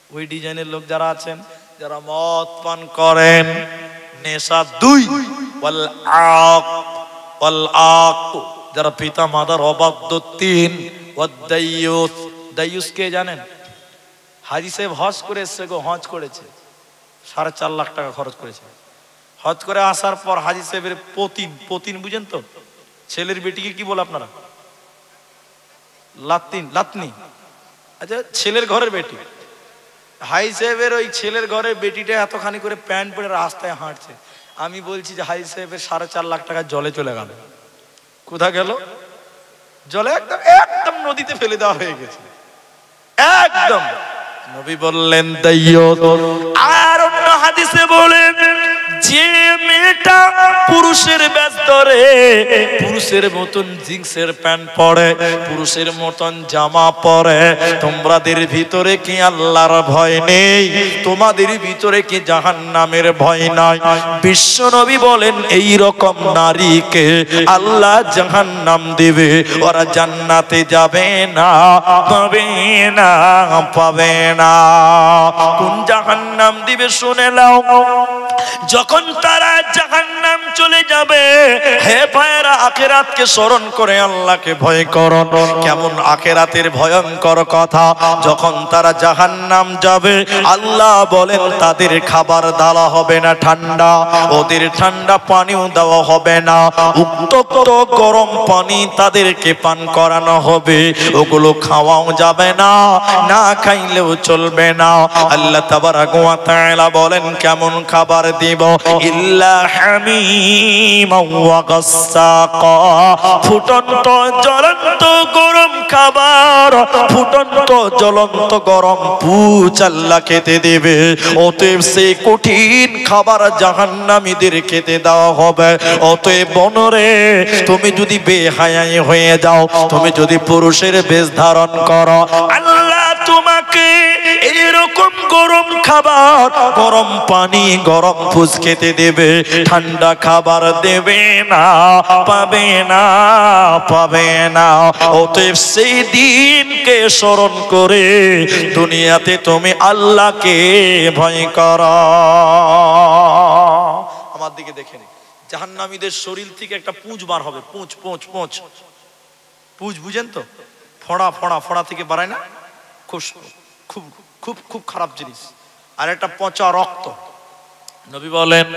ওই ডিজাইনের লোক যারা আছেন, যারা মদ পান করেন, নেশা। দুই, ওয়াল আক, ওয়াল আক, যারা পিতা মাতার অবাধ্য। তিন, ওয়াদাইয়ুস, দাইয়ুস কে জানেন? হাজী সাহেব হজ করে এসছে গো, হজ করেছে, 4.5 লাখ টাকা খরচ করেছে। হজ করে আসার পর হাজী সাহেবের পতিন, পতিন বুঝেন তো? ছেলের বেটিকে কি বলে আপনারা? লাতিন, লাতনি। আচ্ছা, ছেলের ঘরের বেটি। হাজী সাহেবের ওই ছেলের ঘরের বেটিটা এতখানি করে প্যান্ট পরে রাস্তায় হাঁটছে। আমি বলছি যে হাজী সাহেবের 4.5 লাখ টাকা জলে চলে গেল। কোথা গেল? জলে, একদম একদম নদীতে ফেলে দেওয়া হয়ে গেছে একদম। নবী বললেন দাইয়ুস। আর অন্য হাদিসে বলেন, যে মেয়েটা পুরুষের বেশ ধরে, পুরুষের মতন জিন্সের প্যান্ট পরে, পুরুষের মতন জামা পরে, তোমাদের ভিতরে কি আল্লাহর ভয় নেই? তোমাদের ভিতরে কি জাহান্নামের ভয় নাই? বিশ্ব নবী বলেন এই রকম নারীকে আল্লাহ জাহান্নাম দেবে, ওরা জান্নাতে যাবে না, পাবে না, পাবে না। কোন জাহান্নাম দিবে শুনে নাও। যখন তারা জাহান্নাম চলে যাবে। হে ভাইরা, আখিরাতকে স্মরণ করে আল্লাহকে ভয় করো। কেমন আখিরাতের ভয়ঙ্কর কথা, যখন তারা জাহান্নাম যাবে আল্লাহ বলেন তাদের খাবার দেওয়া হবে না ঠান্ডা, ওদের ঠান্ডা পানিও দেওয়া হবে না, উত্তপ্ত গরম পানি তাদেরকে পান করানো হবে, ওগুলো খাওয়াও যাবে না, না খাইলেও চলবে না। আল্লাহ তাবারাক ওয়া তাআলা বলেন কেমন খাবার দিব, ইল্লা হামিমা ওয়া গাসসাকা, ফুটন্ত জ্বলন্ত গরম খাবার, ফুটন্ত জ্বলন্ত গরম পুচ আল্লাহ খেতে দেবে। অতএব সেই কঠিন খাবার জাহান্নামীদের খেতে দেওয়া হবে। অতএব বনরে, তুমি যদি বেহায়াই হয়ে যাও, তুমি যদি পুরুষের বেশ ধারণ করো, আল্লাহ তোমাকে এরকম গরম খাবার, গরম পানি, গরম ফুস খেতে দেবে, ঠান্ডা খাবার দেবে না, পাবে না, পাবে না। অতএব সেই দিনকে স্মরণ করে দুনিয়াতে তুমি আল্লাহকে ভয় করো। আমার দিকে দেখেন, জাহান্নামীদের শরীর থেকে একটা পুঁজ বার হবে, পুঁজ পুঁজ পুঁজ পুঁজ, বুঝেন তো? ফোড়া ফোড়া ফোড়া থেকে বাড়ায় না, খুব খুব খুব খুব খারাপ জিনিস। আর একটা পচা রক্ত। নবী বলেন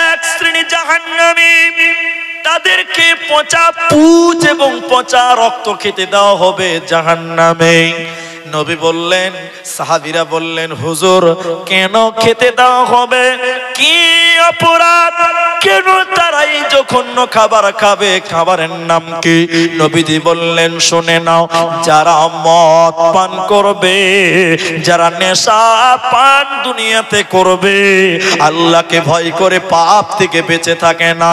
এক শ্রেণী জাহান্নামী, তাদেরকে পচা পুঁজ এবং পচা রক্ত খেতে দেওয়া হবে জাহান্নামে। নবী বললেন, সাহাবীরা বললেন, হুজুর কেন খেতে দেওয়া হবে? কি অপরাধ? কেন তারাই জঘন্য খাবার খাবে? খাবারের নাম কি? নবীজি বললেন, শুনে নাও, যারা মদ পান করবে, যারা নেশা পান দুনিয়াতে করবে, আল্লাহকে ভয় করে পাপ থেকে বেঁচে থাকে না,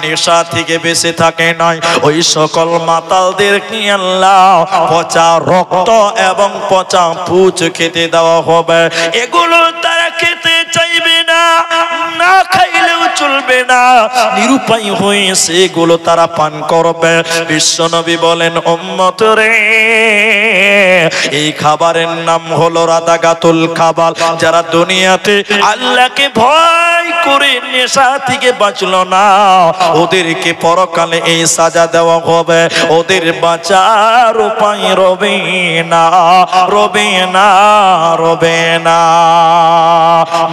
নেশা থেকে বেঁচে থাকে না, ওই সকল মাতালদের কি আল্লাহ পচা রক্ত এবং পচা পুঁজ খেতে দেওয়া হবে। এগুলো তারা খেতে চাইবে না, না খাইলেও চলবে না, নিরুপায় হয়ে সেগুলো তারা পান করবে। বিশ্বনবী বলেন, উম্মত রে, এই খাবারের নাম হলো রাদাগাতুল খাবার। যারা দুনিয়াতে আল্লাহকে ভয় করে নেশা থেকে বাঁচলো না, ওদেরকে পরকালে এই সাজা দেওয়া হবে, ওদের বাঁচার উপায় রবে না, রবে না, রবে না।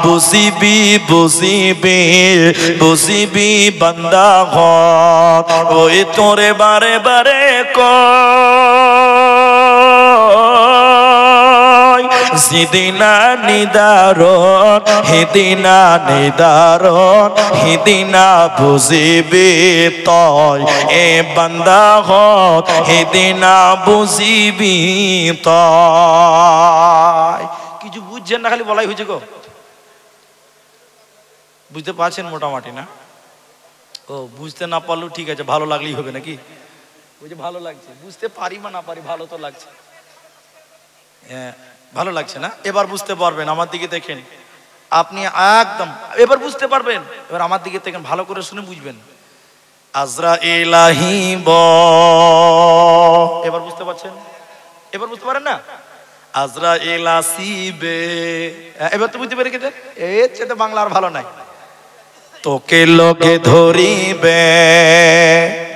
বুঝিবি বুঝিবি বুঝিবি বান্দা ঘর, ওই তোরে বারে বারে কয়, যেদিনা নিদারণ হেদিনা নিদারণ, হেদিনা বুঝিবি তয় এ বান্দা ঘর, হেদিনা বুঝিবি তয়। কিছু বুঝছেন না, খালি বলাই হয়েছে গো। বুঝতে পারছেন মোটামুটি না? ও, বুঝতে না পারলেও ঠিক আছে, ভালো লাগলেই হবে নাকি? বুঝে ভালো লাগছে, বুঝতে পারি বা না পারি ভালো তো লাগছে। হ্যাঁ, ভালো লাগছে না? এবার বুঝতে পারবেন, আমার দিকে দেখেন, আপনি একদম এবার বুঝতে পারবেন। এবার আমার দিকে দেখেন, ভালো করে শুনে বুঝবেন। আজরাইল আহিব, এবার বুঝতে পারছেন? এবার বুঝতে পারেন না? আজরাইল আসিবে, এবার তো বুঝতে পেরে গেছেন। এর চেয়ে বাংলা আর ভালো নাই। তোকে লোকে ধরিবে,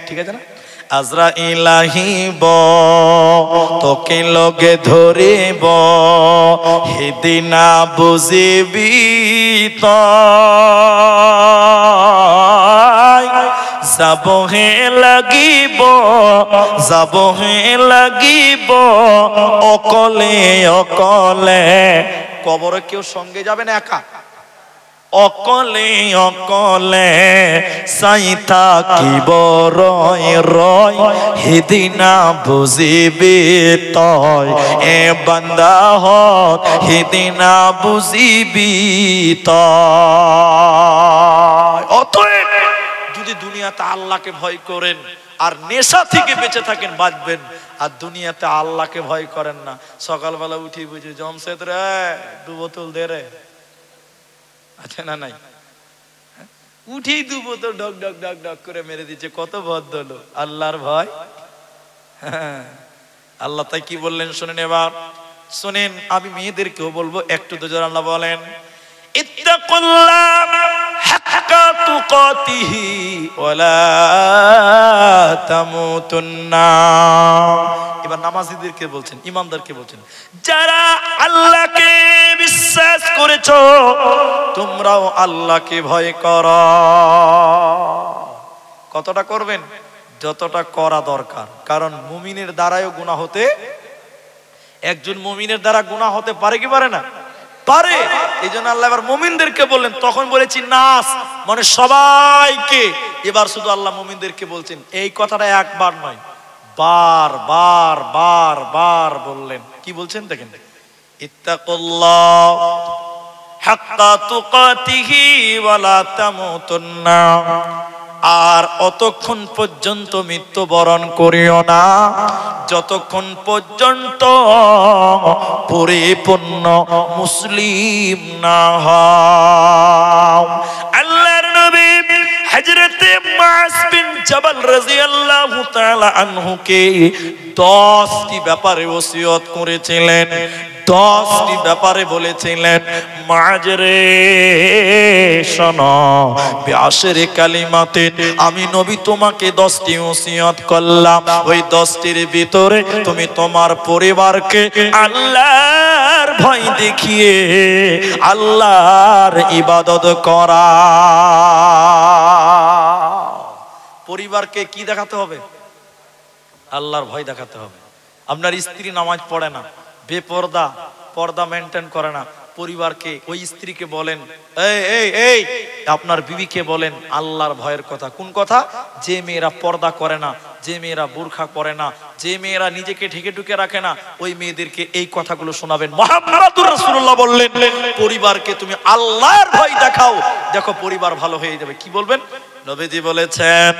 ঠিক আছে না? আজরাইল আহিব, তোকে লোকে ধরিব, হেদিনা বুঝিবি তয়, যাবহে লাগিব, যাবহে লাগিব, অকলে অকলে। কবরে কেউ সঙ্গে যাবে না, একা, অকলে অকলে চাই থাকিব রয় রয়, হেদিনা বুঝিবি তয় এ বান্দা হত, হেদিনা বুঝিবি তয়। অতএব যদি দুনিয়াতে আল্লাহকে ভয় করেন আর নেশা থেকে বেঁচে থাকেন, বাঁচবেন। আর দুনিয়াতে আল্লাহকে ভয় করেন না, সকালবেলা উঠি বুঝি জমশেদ রে 2 বোতল দে রে, আছে না নাই? উঠেই 2 বোতল ডক ডক ডক ডক করে মেরে দিচ্ছে, কত ভদ্র লোক। আল্লাহর ভয়। আল্লাহ তাই কি বললেন শুনেন, এবার শুনেন। আমি মেয়েদেরকেও বলবো একটু দুজন। আল্লাহ বলেন, ইত্তাকুল্লাহ হাক্কা তুকাতিহি ওয়ালা তামুতুন্না। এবার নামাজীদেরকে বলছেন, ইমানদারকে বলছেন, যারা আল্লাহকে বিশ্বাস করেছো তোমরাও আল্লাহকে ভয় করো। কতটা করবেন? যতটা করা দরকার। কারণ মুমিনের দ্বারাও গুনাহ হতে, একজন মুমিনের দ্বারা গুনাহ হতে পারে কি পারে না? পারে। এই জন্য আল্লাহ এবার মুমিনদেরকে বললেন, তখন বলেছি নাস মানে সবাইকে, এবার শুধু আল্লাহ মুমিনদেরকে বলছেন। এই কথাটা একবার নয়, বার বার বার বার বললেন। কি বলছেন দেখেন, ইত্তাকুল্লাহ হাক্কা তুকাতিহি ওয়ালা তামুতুন্না। আর অতক্ষণ পর্যন্ত মৃত্যুবরণ করিও না যতক্ষণ পর্যন্ত পরিপূর্ণ মুসলিম না হও। আল্লাহর নবী হযরতে মুআজ বিন জাবাল রাদিয়াল্লাহু তাআলা আনহুকে 10টি ব্যাপারে ওসিয়ত করেছিলেন, 10টি ব্যাপারে বলেছিলেন, মুআজ রে শোনো, বিআশরি কালিমাতে আমি নবী তোমাকে 10টি ওসিয়ত করলাম। ওই 10টির ভিতরে তুমি তোমার পরিবারকে আল্লাহর ভয় দেখিয়ে আল্লাহর ইবাদত করা। পরিবারকে কি দেখাতে হবে? আল্লাহর ভয় দেখাতে হবে। আপনার স্ত্রী নামাজ পড়ে না, বেপর্দা, পর্দা মেনটেন করে না, পরিবারকে, ওই স্ত্রীকে বলেন, এই এই এই আপনার বিবিকে বলেন আল্লাহর ভয়ের কথা। কোন কথা? যে মেয়েরা পর্দা করে না, যে মেয়েরা বুরখা পরে না, যে মেয়েরা নিজেকে ঢেকে ঢুকে রাখে না, ওই মেয়েদেরকে এই কথাগুলো শোনাবেন। মুহাম্মদুর রাসূলুল্লাহ বললেন, পরিবারকে তুমি আল্লাহর ভয় দেখাও, দেখো পরিবার ভালো হয়ে যাবে। কি বলবেন? নবীজি বলেছেন,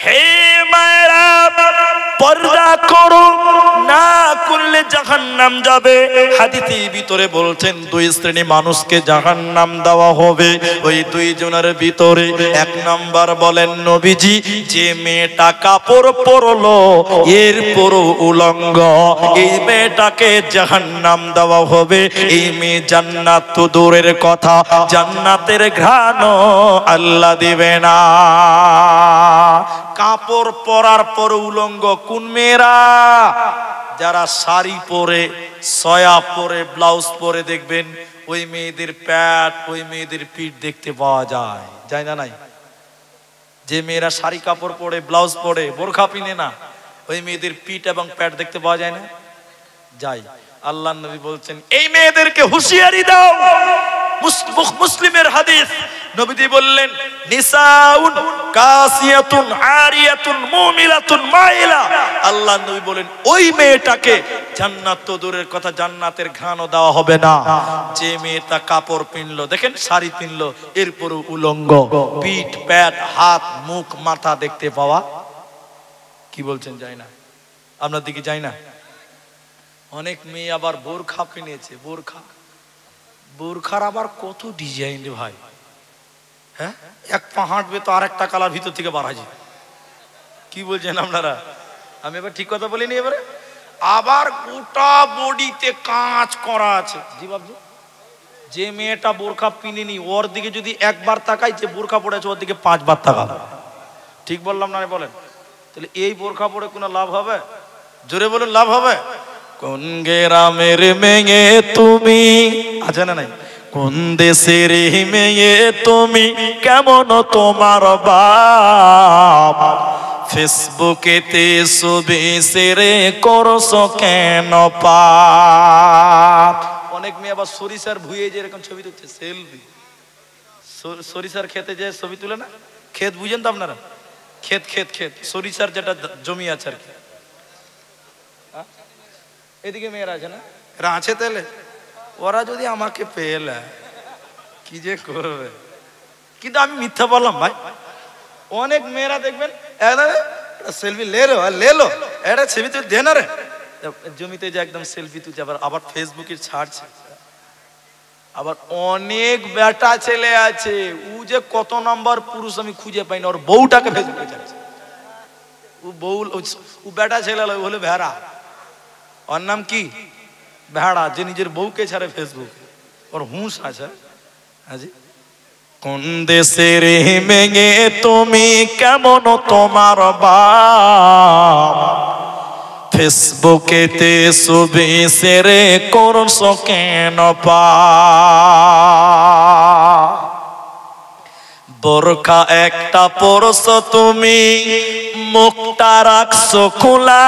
হে মায়েরা পর্দা করো, না করলে জাহান্নাম যাবে। হাদিসের ভিতরে বলছেন 2 শ্রেণী মানুষকে জাহান্নাম দেওয়া হবে। ওই 2 জনের ভিতরে 1 নাম্বার বলেন নবীজি, যে মেয়েটা কাপড় পরলো এরপরও উলঙ্গ, এই মেয়েটাকে জাহান্নাম দেওয়া হবে। এই মেয়ে জান্নাত তো দূরের কথা, জান্নাতের ঘ্রাণও আল্লাহ দিবে না। কাপড় পরার পর উলঙ্গ কোন মেয়েরা? যারা শাড়ি পরে, সয়া পরে, ব্লাউজ পরে দেখবেন ওই মেয়েদের প্যাট, ওই মেয়েদের পিঠ দেখতে পাওয়া যায়, যায় না? নাই? যে মেয়েরা শাড়ি কাপড় পরে, ব্লাউজ পরে, বোরখা পিনে না, ওই মেয়েদের পিঠ এবং প্যাট দেখতে পাওয়া যায় না? যায়। আল্লাহর নবী বলছেন, এই মেয়েদেরকে হুঁশিয়ারি দাও। মুসলিমের হাদিস, নবীজি বললেন, নিসাউন কাসিয়াতুন আরিয়াতুন মুমিলাতুন মাইলা। আল্লাহর নবী বলেন, ওই মেয়েটাকে জান্নাত তো দূরের কথা, জান্নাতের ঘ্রাণও দেওয়া হবে না। যে মেয়েটা কাপড় পিনলো, দেখেন শাড়ি পিনলো, এরপরও উলঙ্গ, পিঠ প্যাট হাত মুখ মাথা দেখতে পাওয়া, কি বলছেন যায় না? আপনার দিকে যায় না? অনেক মেয়ে আবার বোরখা পিনেছে, বোরখা, বোরখার আবার কত ডিজাইন রে ভাই। হ্যাঁ, এক পা হাঁটবে তো আর একটা কালার ভিতর থেকে বার হয়। কি বলছেন আপনারা? আমি এবার ঠিক কথা বলিনি? এবারে আবার গোটা বডিতে কাঁচ করা আছে। জি বাবু, যে মেয়েটা বোরখা পিনেনি ওর দিকে যদি একবার তাকাই, যে বোরখা পড়েছে ওর দিকে 5 বার তাকাবে। ঠিক বললাম না? বলেন তাহলে এই বোরখা পরে কোনো লাভ হবে? জোরে বলুন, লাভ হবে? কোন গ্রামের মেয়ে তুমি, আছে না নাই? কোন দেশের মেয়ে তুমি, কেমন তোমার বাপ, ফেসবুকেতে ছবি শেয়ার করছো কেন পাপ। অনেক মেয়ে আবার সরিষার ভুঁইয়ে যে এরকম ছবি তুলছে, সেলফি। সরিষার খেতে যে ছবি তুলে না, ক্ষেত বুঝেন তো আপনারা? ক্ষেত ক্ষেত ক্ষেত সরিষার যেটা জমি আছে আর কি, এদিকে মেয়েরা আছে না, এরা আছে তাহলে ওরা যদি আমাকে পেলে কি যে করবে। কিন্তু আমি মিথ্যা বললাম ভাই? অনেক মেয়েরা দেখবেন সেলফি লে লো এটা ছবি তুই দে না রে, জমিতে যে একদম সেলফি তুলছে, আবার ফেসবুকে ছাড়ছে। আবার অনেক বেটা ছেলে আছে, ও যে কত নম্বর পুরুষ আমি খুঁজে পাই না, ওর বউটাকে ফেসবুকে ছাড়ছে। ও বউ, ও বেটা ছেলে হলে ভেড়া, ওর নাম কি? ভেড়া, যে নিজের বউকে ছাড়ে ফেসবুক। ওর হুঁশ আছে। হাজি কোন দেশের মেয়ে তুমি, কেমন তোমার বাপ, ফেসবুকেতে ছবি শেয়ারে করছো কেন পা, বোরকা একটা পরছো তুমি, মুখটা রাখছো খোলা,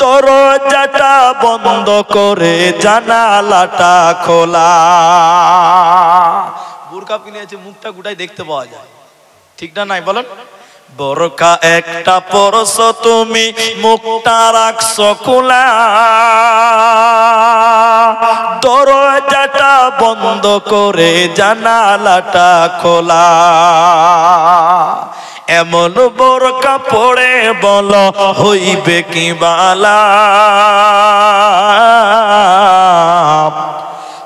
দরজাটা বন্ধ করে জানালাটা খোলা। বোরকা পিনিয়েছে, মুখটা গোটাই দেখতে পাওয়া যায়, ঠিক না নাই বলেন? বোরকা একটা পরছো তুমি, মুখটা রাখছো খোলা, দরজাটা বন্ধ করে জানালাটা খোলা। এমন বোরকা পড়ে বলো হইবে কি বালা,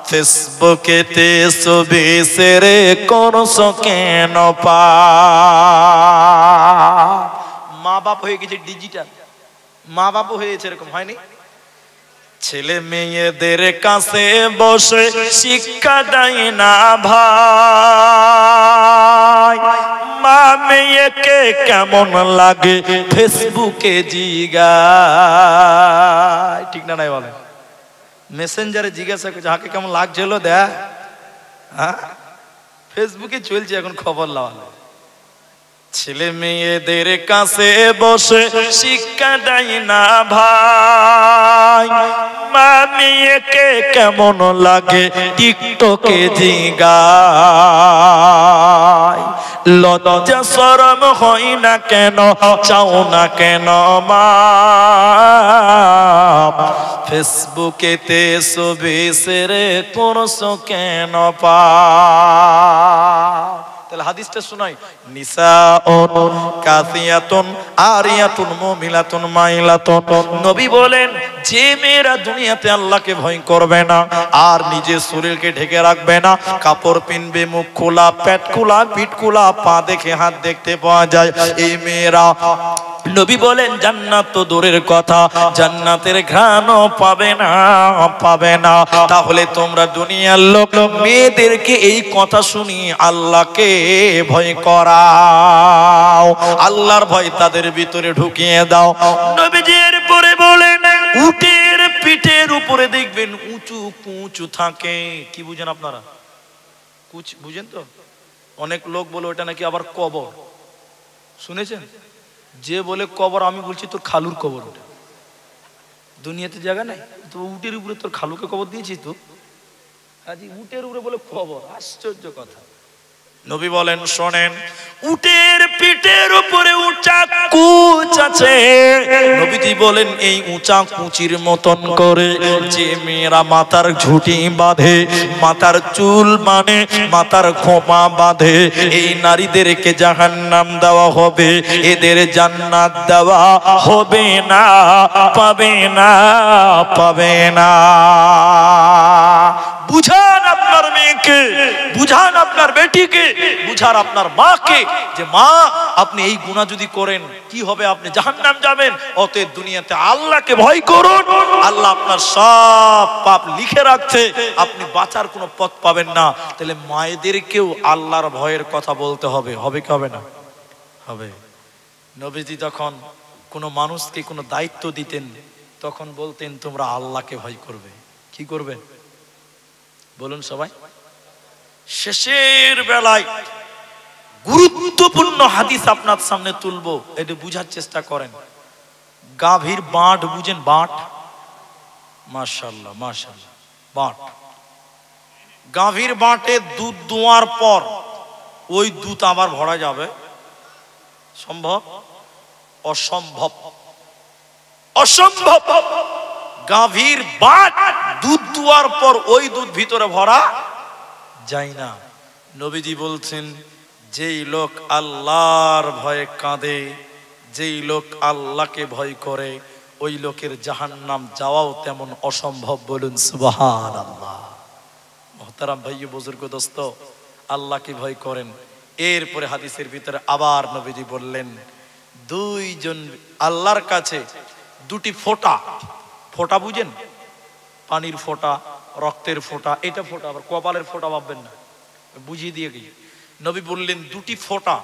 ফেসবুকেতে ছবি শেয়ারে করছো কেন পা। মা বাপ হয়ে গেছে ডিজিটাল, মা বাপ হয়েছে এরকম হয়নি? ছেলে মেয়েদের কাছে বসে শিক্ষা দেয় না ভাই, মা মেয়েকে কেমন লাগে ফেসবুকে জিগায়, ঠিক না নাই বলেন? মেসেঞ্জারে জিজ্ঞাসা করছে হাকে কেমন লাগছিল দেখ, হ্যাঁ ফেসবুকে চলছে এখন খবর লওয়া। ছেলে মেয়েদের কাছে বসে শিক্ষা দেয় না ভাই, মা মেয়েকে কেমন লাগে টিকটকে জিগায়। লজ্জা শরম হয় না কেন, চাও না কেন মা, ফেসবুকেতে ছবি শেয়ারে করছো কেন পা। তাহলে হাদিসটা শোনাই, নিসাউন কাসিয়াতুন আরিয়াতুন মুমিলাতুন মাইলাতুন। নবী বলেন যে মেয়েরা দুনিয়াতে আল্লাহকে ভয় করবে না আর নিজের শরীরকে ঢেকে রাখবে না, কাপড় পিনবে, মুখ খোলা, পেট খোলা, পিঠ খোলা, পা দেখে হাত দেখতে পাওয়া যায়, এই মেয়েরা নবী বলেন জান্নাত তো দূরের কথা, জান্নাতের ঘ্রাণও পাবে না, পাবে না। তাহলে তোমরা দুনিয়ার লোক মেয়েদেরকে এই কথা শুনি আল্লাহকে ভয় করাও, আল্লাহর ভয় তাদের ভিতরে ঢুকিয়ে দাও। নবীজি এরপরে বলেন উটের পিঠের উপরে দেখবেন উঁচু কুঁচু থাকে, কি বুঝেন আপনারা? কুচ বুঝেন তো? অনেক লোক বলে ওটা নাকি আবার কবর, শুনেছেন? যে বলে কবর, আমি বলছি তোর খালুর কবর, ওটা দুনিয়াতে জায়গা নাই তো, উটের উপরে তোর খালুকে কবর দিয়েছিস তো, কাজী উটের উপরে বলে কবর, আশ্চর্য কথা। নবী বলেন শোনেন, উটের পিঠের উপরে উঁচা কুচ আছে, নবীজি বলেন এই উঁচা কুচির মতন করে যে মেয়েরা মাথার ঝুঁটি বাঁধে, মাথার চুল মানে মাথার খোপা বাঁধে, এই নারীদেরকে জাহান্নাম দেওয়া হবে, এদের জান্নাত দেওয়া হবে না, পাবে না, পাবে না। বুঝান আপনার মেয়েকে, বুঝান আপনার বেটিকে, বুঝান আপনার মাকে যে মা আপনি এই গুনাহ যদি করেন কি হবে, আপনি জাহান্নাম যাবেন, অতএব দুনিয়াতে আল্লাহকে ভয় করুন, আল্লাহ আপনার সব পাপ লিখে রাখছে, আপনি বাঁচার কোনো পথ পাবেন না। তাহলে মায়েদেরকেও আল্লাহর ভয়ের কথা বলতে হবে, হবে কি হবে না? হবে। নবীজি তখন কোনো মানুষকে কোনো দায়িত্ব দিতেন তখন বলতেন তোমরা আল্লাহকে ভয় করবে। কি করবে বলুন সবাই? শেষের বেলায় গুরুত্বপূর্ণ হাদিস আপনার সামনে তুলবো, এটা বুঝার চেষ্টা করেন। গাভীর বাঁট বুঝেন? বাঁট, মাশাআল্লাহ মাশাআল্লাহ, বাঁট। গাভীর বাঁটে দুধ দোয়ার পর ওই দুধ আবার ভরা যাবে? সম্ভব? অসম্ভব, অসম্ভব। গাভীর বাঁট দুধ দুয়ার পর ওই দুধ ভিতরে ভরা যায় না। নবীজি বলছেন যেই লোক আল্লাহর ভয়ে কাঁদে, যেই লোক আল্লাহকে ভয় করে, ওই লোকের জাহান্নাম যাওয়াও তেমন অসম্ভব। বলুন সুবহানাল্লাহ। মুহতারাম ভাই বুজুর্গ দোস্ত, আল্লাহকে ভয় করেন। এরপরে হাদিসের ভিতরে আবার নবীজি বললেন দুইজন আল্লাহর কাছে দুটি ফোঁটা, ফোঁটা বুঝেন? পানির ফোঁটা, রক্তের ফোঁটা, এটা ফোঁটা, আবার কপালের ফোঁটা ভাববেন না, বুঝিয়ে দিয়ে গেই। নবী বললেন দুটি ফোঁটা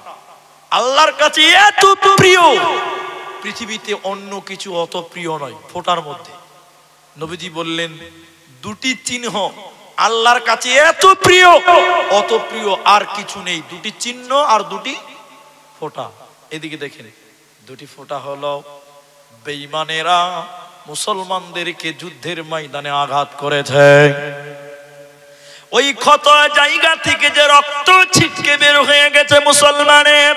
আল্লাহর কাছে এত প্রিয়, পৃথিবীতে অন্য কিছু অত প্রিয় নয় ফোঁটার মধ্যে। নবীজি বললেন দুটি চিহ্ন আল্লাহর কাছে এত প্রিয়, অত প্রিয় আর কিছু নেই, দুটি চিহ্ন আর দুটি ফোঁটা। এদিকে দেখেন, দুটি ফোঁটা হলো বেঈমানেরা মুসলমানদেরকে যুদ্ধের ময়দানে আঘাত করেছে, ওই ক্ষত জায়গা থেকে যে রক্ত ছিটকে বের হয়ে গেছে মুসলমানের,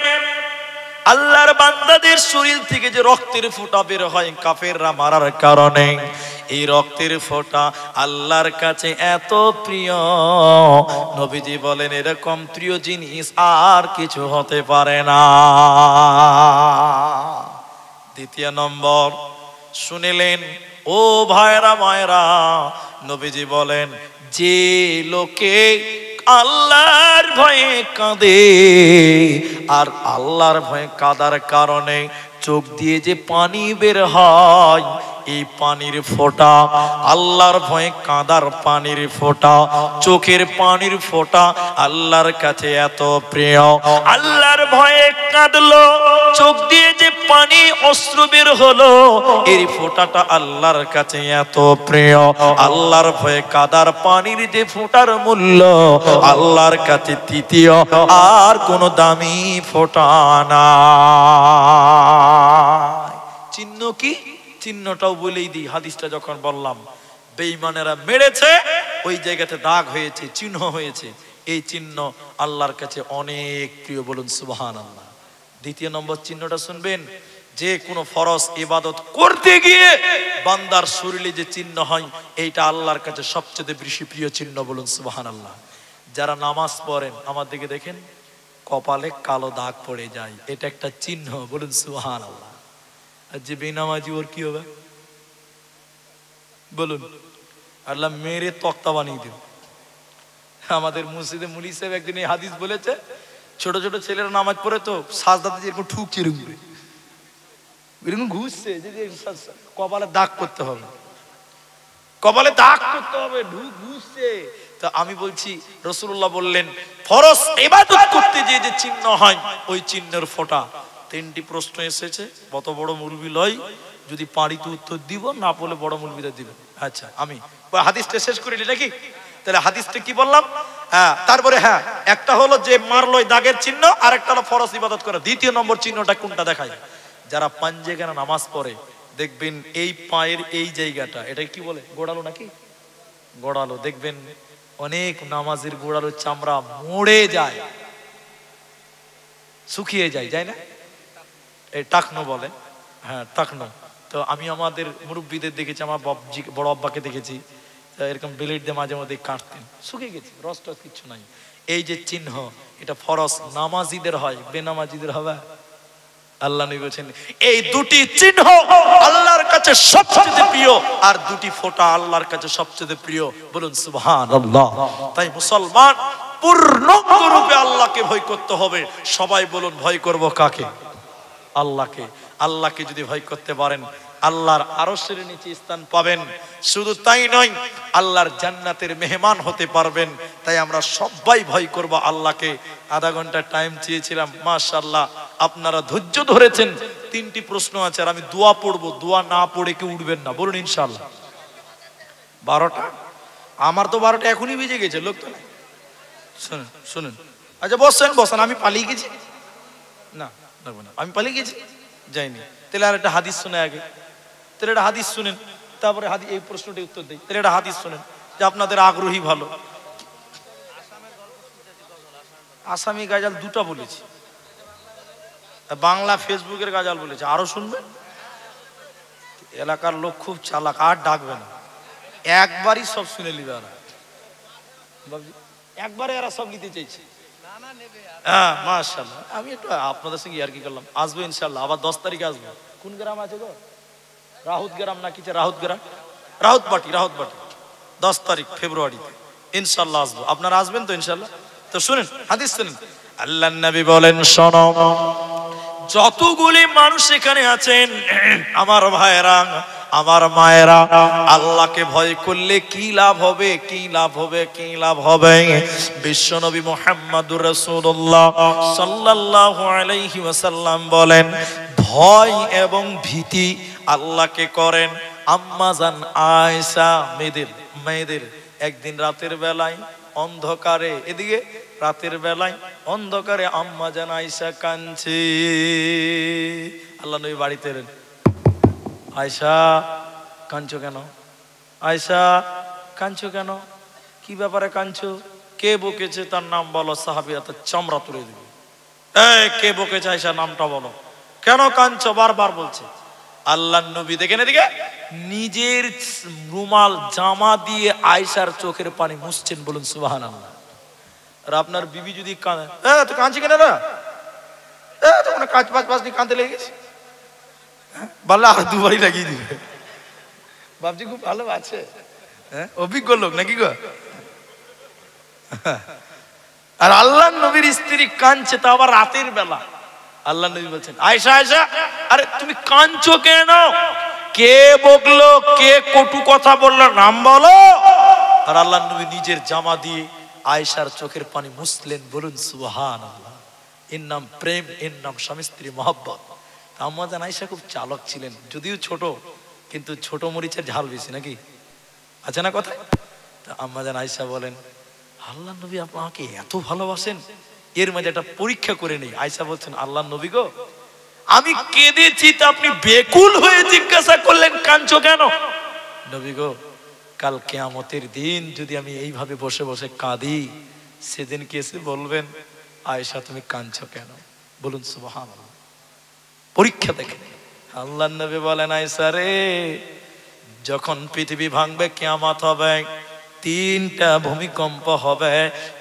আল্লাহর বান্দাদের শরীর থেকে যে রক্তের ফোঁটা বের হয় কাফেররা মারার কারণে, এই রক্তের ফোঁটা আল্লাহর কাছে এত প্রিয়, নবীজি বলেন এরকম প্রিয় জিনিস আর কিছু হতে পারে না। দ্বিতীয় নম্বর শুনিলেন ও ভাইরা মায়েরা, নবীজি বলেন যে লোকে আল্লাহর ভয়ে কাঁদে, আর আল্লাহর ভয়ে কাঁদার কারণে চোখ দিয়ে যে পানি বের হয়, এই পানির ফোঁটা, আল্লাহর ভয়ে কাঁদার পানির ফোঁটা, চোখের পানির ফোঁটা আল্লাহর কাছে এত প্রিয়। আল্লাহর ভয়ে কাঁদলো, চোখ দিয়ে যে পানি অশ্রু বের হলো, এই ফোঁটাটা আল্লাহর কাছে এত প্রিয়। আল্লাহর ভয়ে কাঁদার পানির যে ফোঁটার মূল্য আল্লাহর কাছে তৃতীয় আর কোনো দামি ফোঁটা না। চিহ্ন কি? চিহ্নটাও বলেই দিই, হাদিসটা যখন বললাম বেঈমানেরা মেরেছে, ওই জায়গাতে দাগ হয়েছে, চিহ্ন হয়েছে, এই চিহ্ন আল্লাহর কাছে অনেক প্রিয়, বলুন সুবহানাল্লাহ। দ্বিতীয় নম্বর চিহ্নটা শুনবেন, যে কোনো ফরজ ইবাদত করতে গিয়ে বান্দার শরীরে যে চিহ্ন হয়, এইটা আল্লাহর কাছে সবচেয়ে বেশি প্রিয় চিহ্ন, বলুন সুবহানাল্লাহ। যারা নামাজ পড়েন আমার দিকে দেখেন, কপালে কালো দাগ পড়ে যায়, এটা একটা চিহ্ন, বলুন সুবহানাল্লাহ। আর যে বেনামাজি ওর কি হবে বলুন? আল্লাহ মেরে তক্তা বানিয়ে দেব। আমাদের মসজিদে মুলি সাহেব একদিন এই হাদিস বলেছে, ছোট ছোট ছেলেরা নামাজ পড়ে তো সাজদাতে যেরকম ঠুকছে এরকম ঘুষছে, যে কপালে দাগ করতে হবে, কপালে দাগ করতে হবে, ঘুষছে। তা আমি বলছি রাসূলুল্লাহ বললেন ফরজ ইবাদত করতে যে যে চিহ্ন হয়, ওই চিহ্নের ফোঁটা। তিনটি প্রশ্ন এসেছে, কত বড় মুলবি লয়, যদি পারি তো উত্তর দিব, না বলে বড় মুলবিটা দিবেন। আচ্ছা আমি হাদিসটা শেষ করি নাকি? তাহলে হাদিসটা কি বললাম? হ্যাঁ, তারপরে হ্যাঁ, একটা হলো যে মারলয় দাগের চিহ্ন, আর একটা হলো ফরজ ইবাদত করা। দ্বিতীয় নম্বর চিহ্নটা কোনটা দেখায়? যারা পাঞ্জেখানা নামাজ পড়ে দেখবেন এই পায়ের এই জায়গাটা, এটা কি বলে? গোড়ালো নাকি? গোড়ালো। দেখবেন অনেক নামাজের গোড়ালো চামড়া মরে যায়, শুকিয়ে যায়, যায় না? এই টাকনো বলে, হ্যাঁ টাকনো। তো আমি আমাদের মুরব্বীদের দেখেছি, আমার বড় আব্বাকে দেখেছি, এরকম ব্লেড দিয়ে মাঝে মধ্যে কাটতেন, শুকিয়ে গেছে, রস টস কিচ্ছু নাই। এই যে চিহ্ন, এটা ফরজ নামাজিদের হয়, বেনামাজিদের হবে? আল্লাহ নবী বলেছেন এই দুটি চিহ্ন আল্লাহর কাছে সবচেয়ে প্রিয়, আর দুটি ফোঁটা আল্লাহর কাছে সবচেয়ে প্রিয়, বলুন সুবহানাল্লাহ। তাই মুসলমান পূর্ণ রূপে আল্লাহকে ভয় করতে হবে। সবাই বলুন ভয় করব কাকে? আল্লাহকে। আল্লাহকে যদি ভয় করতে পারেন, আল্লাহর আরশের নিচে স্থান পাবেন। শুধু তাই নয়, আল্লাহর জান্নাতের মেহমান হতে পারবেন। তাই আমরা সবাই ভয় করব আল্লাহকে। আধা ঘন্টা টাইম চেয়েছিলাম, মাশাআল্লাহ আপনারা ধৈর্য ধরেছেন। তিনটি প্রশ্ন আছে, আর আমি দোয়া পড়বো, দোয়া না পড়ে কেউ উঠবেন না, বলুন ইনশাআল্লাহ। 12টা? আমার তো 12টা এখনই বেজে গেছে, লোক তো নাই। শুনুন শুনুন, আচ্ছা বসেন বসেন, আমি পালিয়ে গেছি না, আমি পালিয়ে গেছি, যাইনি। তাহলে আর একটা হাদিস শুনে আগে, তাহলে একটা হাদিস শুনেন, তারপরে হাদিস এই প্রশ্নটি উত্তর দেই। তাহলে একটা হাদিস শুনেন, যে আপনাদের আগ্রহী ভালো। আসামি গাজাল দুটা বলেছি, বাংলা ফেসবুকের গাজাল বলেছে, আরো শুনবেন। এলাকার লোক খুব চালাক, আর ডাকবে না, একবারই সব শুনে নিবে। একবারে এরা সব নিতে চাইছে। হ্যাঁ মাশাআল্লাহ, আমি একটু আপনাদের সঙ্গে ইয়ার্কি করলাম। আসবো ইনশাআল্লাহ, আবার 10 তারিখে আসবো। কোন গ্রাম আছে গো? রাহুত গ্রাম না কি? রাহুত গ্রাম, রাহুতবাটি, রাহুতবাটি 10 তারিখ ফেব্রুয়ারিতে ইনশাআল্লাহ আসবো। আপনারা আসবেন তো ইনশাআল্লাহ? তো শুনেন হাদিস শুনেন, আল্লাহর নবী বলেন শোনো, যতগুলি মানুষ এখানে আছেন আমার ভাইরা, আমার মায়েরা, আল্লাহকে ভয় করলে কি লাভ হবে, কি লাভ হবে, কি লাভ হবে? বিশ্বনবী মুহাম্মদুর রাসূলুল্লাহ সাল্লাল্লাহু আলাইহি ওয়াসাল্লাম বলেন, ভয় এবং ভীতি আল্লাহকে করেন। আম্মাজান আয়েশা, মেয়েদের একদিন রাতের বেলায় অন্ধকারে, এদিকে রাতের বেলায় অন্ধকারে আম্মাজান আয়েশা কাঁদছে। আল্লাহ নবী বাড়িতে এলেন, আয়েশা কাঁদছো কেন? আয়েশা কাঁদছো কেন? কি ব্যাপারে কাঁদছো? কে বকেছে তার নাম বলো। সাহাবীরা তো চামড়া তুলে দিবে, এই কে বকেছে আয়েশা নামটা বলো, কেন কাঁদছো? বারবার বলছে। আল্লাহর নবী দেখেন এদিকে নিজের রুমাল জামা দিয়ে আয়েশার চোখের পানি মুছছেন। বলুন সুবহানাল্লাহ। আর আপনার বিবি যদি কাঁদে, তো কাঁদছি কেন রে, তখন কাজ পাঁচ নিয়ে কাঁদতে লেগে গেছে, বললে আর দুবারই লাগিয়ে দিবে। বাবজি খুব ভালো আছে, অভিজ্ঞ লোক নাকি গো। আর আল্লাহর নবীর স্ত্রী কাঁদছে, তা আবার রাতের বেলা। আল্লাহ নবী বলছেন, আয়েশা আয়েশা, আরে তুমি কাঁদছো কেন? কে বকলো, কে কটু কথা বললো, নাম বলো। আর আল্লাহ নবী নিজের জামা দিয়ে আয়েশার চোখের পানি মুছলেন। বলুন সুবহানাল্লাহ। এর নাম প্রেম, এর নাম স্বামী স্ত্রী মহব্বত। আম্মাজান আয়েশা খুব চালক ছিলেন, যদিও ছোট, কিন্তু ছোট মরিচের ঝাল বেশি নাকি আছে না কথা। আম্মাজান আয়েশা বলেন, আল্লাহ নবী আপনাকে এত ভালোবাসেন, এর মাঝে একটা পরীক্ষা করে নেই। আয়েশা বলছেন, আল্লাহ নবী গো, আমি কেঁদেছি, তা আপনি বেকুল হয়ে জিজ্ঞাসা করলেন কাঁদছো কেন? নবী গো, কাল কিয়ামতের দিন যদি আমি এইভাবে বসে বসে কাঁদি, সেদিন কি এসে বলবেন, আয়েশা তুমি কাঁদছো কেন? বলুন সুবহানাল্লাহ। পরীক্ষা দেখে আল্লাহ নবী বলেন, আয়েশা রে, যখন পৃথিবী ভাঙবে, কিয়ামত হবে, 3টা ভূমিকম্প হবে।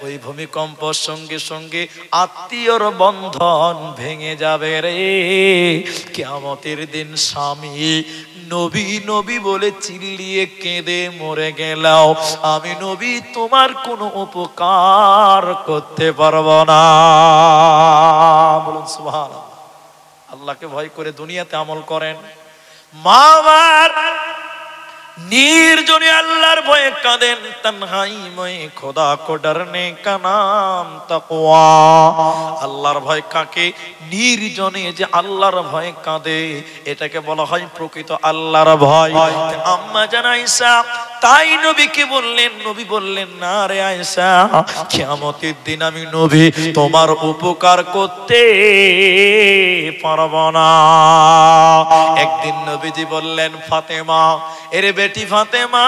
ওই ভূমিকম্পর সঙ্গে সঙ্গে আত্মীয়র বন্ধন ভেঙে যাবে রে। কিয়ামতের দিন স্বামী নবী নবী বলে চিল্লিয়ে কেঁদে মরে গেলাও, আমি নবী তোমার কোনো উপকার করতে পারবো না। বলুন সুবহানাল্লাহ। আল্লাহকে ভয় করে দুনিয়াতে আমল করেন। মা আমার निर्जने अल्लाहर भय कादें तन्हाई में खुदा को डरने का नाम तकवा। अल्लाहर भय काके निर्जने जे अल्लाहर भय कादे एटाके बला हय प्रकृत अल्लाहर भय। आम्मा जान आयशा ताई नबीके बोललेन, नबी बोललेन ना रे आयशा कियामतेर दिन आमी नबी तोमार उपकार करते पारबो ना। एकदिन नबीजी बोललेन फातेमा एरे बेटी फातेमा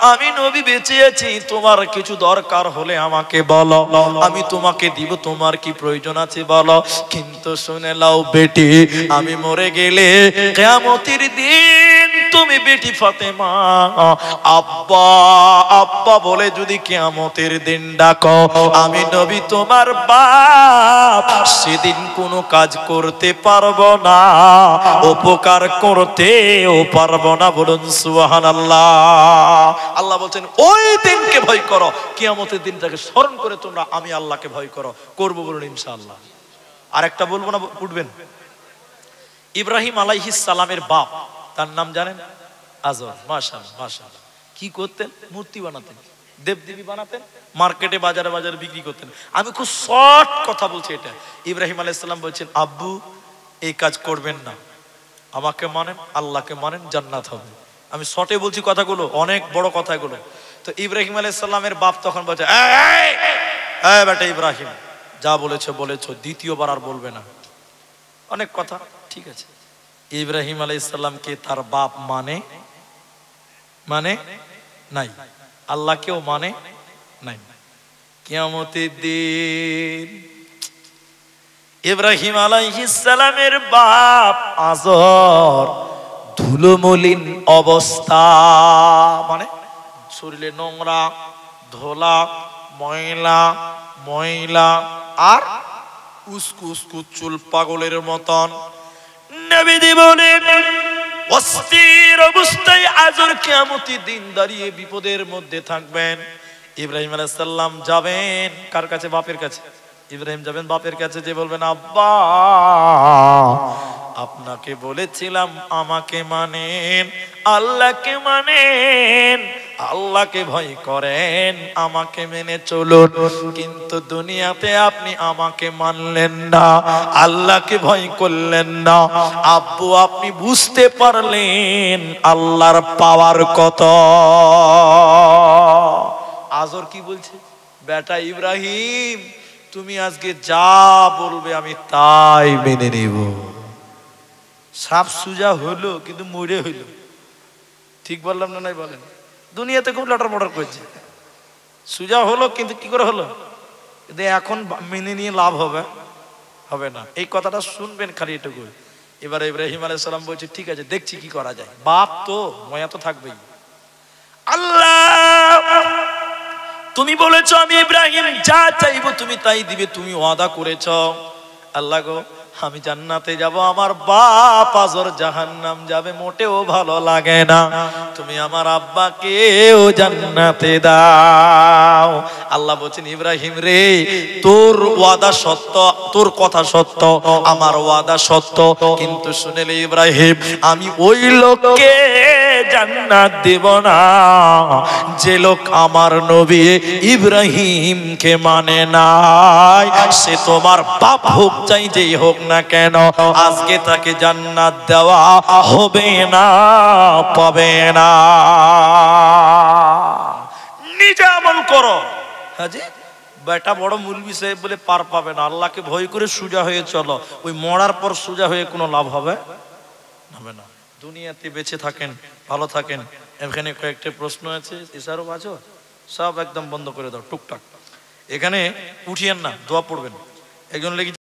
आमी नबी बेঁচে আছি, তোমার কিছু দরকার হলে আমাকে বলো, আমি তোমাকে দিব, তোমার কি প্রয়োজন আছে বলো। কিন্তু শুনে নাও বেটি, আমি মরে গেলে কিয়ামতের দিন তুমি বেটি ফাতেমা আব্বা আব্বা বলে যদি কিয়ামতের দিন ডাকো, আমি নবী তোমার বাপ সেদিন কোনো কাজ করতে পারবো না, উপকার করতেও পারবো না। বলুন সুবহানাল্লাহ। আল্লাহ বলছেন ওই দিনকে ভয় করো, কিয়ামতের দিনটাকে স্মরণ করে তোমরা আমি আল্লাহকে ভয় করো। করবো বলুন ইনশাআল্লাহ। আর একটা বলবো না, উঠবেন। ইব্রাহিম আলাইহিস সালামের বাপ, তার নাম জানেন? আজর। মাশাআল্লাহ মাশাআল্লাহ। কি করতেন? মূর্তি বানাতেন, দেবদেবী বানাতেন, মার্কেটে বাজারে বাজারে বিক্রি করতেন। আমি খুব শর্ট কথা বলছি এটা। ইব্রাহিম আলাইহিস সালাম বলছেন, আব্বু এই কাজ করবেন না, আমাকে মানেন, আল্লাহকে মানেন, জান্নাত হবে। আমি শর্টে বলছি কথাগুলো, অনেক বড় কথাগুলো। তো ইব্রাহিম আলাইহিস সালামের বাপ তখন বলছে, এই বেটা ইব্রাহিম, যা বলেছো বলেছো, দ্বিতীয়বার আর বলবে না। অনেক কথা, ঠিক আছে। ইব্রাহিম আলাইহিস সালামকে তার বাপ মানে নাই, আল্লাহকেও মানে নাই। কিয়ামতের দিন ইব্রাহিম আলাইহিস সালামের বাপ আজর ধুলোমলিন অবস্থা, মানে শরীরে নোংরা, ধোলা, ময়লা আর উস্কু উস্কু চুল, পাগলের মতন। নবীজি বলেন অস্থির অবস্থায় আজর কিয়ামতের দিন দাঁড়িয়ে বিপদের মধ্যে থাকবেন। ইব্রাহিম আলাইহিস সালাম যাবেন কার কাছে? বাপের কাছে। ইব্রাহিম যাবেন বাপের কাছে, যে বলবেন, আব্বা আপনাকে বলেছিলাম আমাকে মানেন, আল্লাহকে মানেন, আল্লাহকে ভয় করেন, আমাকে মেনে চলুন। কিন্তু দুনিয়াতে আপনি আমাকে মানলেন না, আল্লাহকে ভয় করলেন না। আব্বু আপনি বুঝতে পারলেন আল্লাহর পাওয়ার কত। আজর কি বলছে, বেটা ইব্রাহিম তুমি আজকে যা বলবে আমি তাই মেনে নেব। সাপ সুজা হলো কিন্তু মরে হইল। ঠিক বললাম না নাই বলেন? দুনিয়াতে খুব লটার মটার করছে, সুজা হলো কিন্তু কি করে হলো, কিন্তু এখন মেনে নিয়ে লাভ হবে হবে না। এই কথাটা শুনবেন খালি এটুকু। এবার ইব্রাহিম আলাইহিস সালাম বলছে ঠিক আছে দেখছি কি করা যায়, বাপ তো ময়া তো থাকবেই। আল্লাহ তুমি বলেছো আমি ইব্রাহিম যা চাইবো তুমি তাই দিবে, তুমি ওয়াদা করেছো। আল্লাহ গো আমি জান্নাতে যাব, আমার বাপ আজর জাহান্নাম যাবে, মোটেও ভালো লাগে না। তুমি আমার আব্বাকেও জান্নাতে দাও। আল্লাহ বলছেন ইব্রাহিম রে তোর ওয়াদা সত্য, তোর কথা সত্য, আমার ওয়াদা সত্য, কিন্তু শুনেলে ইব্রাহিম আমি ওই লোককে জান্নাত দেব না যে লোক আমার নবী ইব্রাহিমকে মানে নাই। সে তোমার বাপ হোক চাই যেই হোক না কেন, আজকে তাকে জান্নাত দেওয়া হবে না, পাবে না। নিজে আমল করো। হাজি বেটা বড় মৌলবি সাহেব বলে পার পাবে না, আল্লাহকে ভয় করে সোজা হয়ে চলো, ওই মরার পর সোজা হয়ে কোনো লাভ হবে হবে না। দুনিয়াতে বেঁচে থাকেন, ভালো থাকেন। এখানে কয়েকটা প্রশ্ন আছে, ইশারো বাজো সব একদম বন্ধ করে দাও টুকটাক। এখানে উঠিয়েন না, দোয়া পড়বেন। একজন লেগে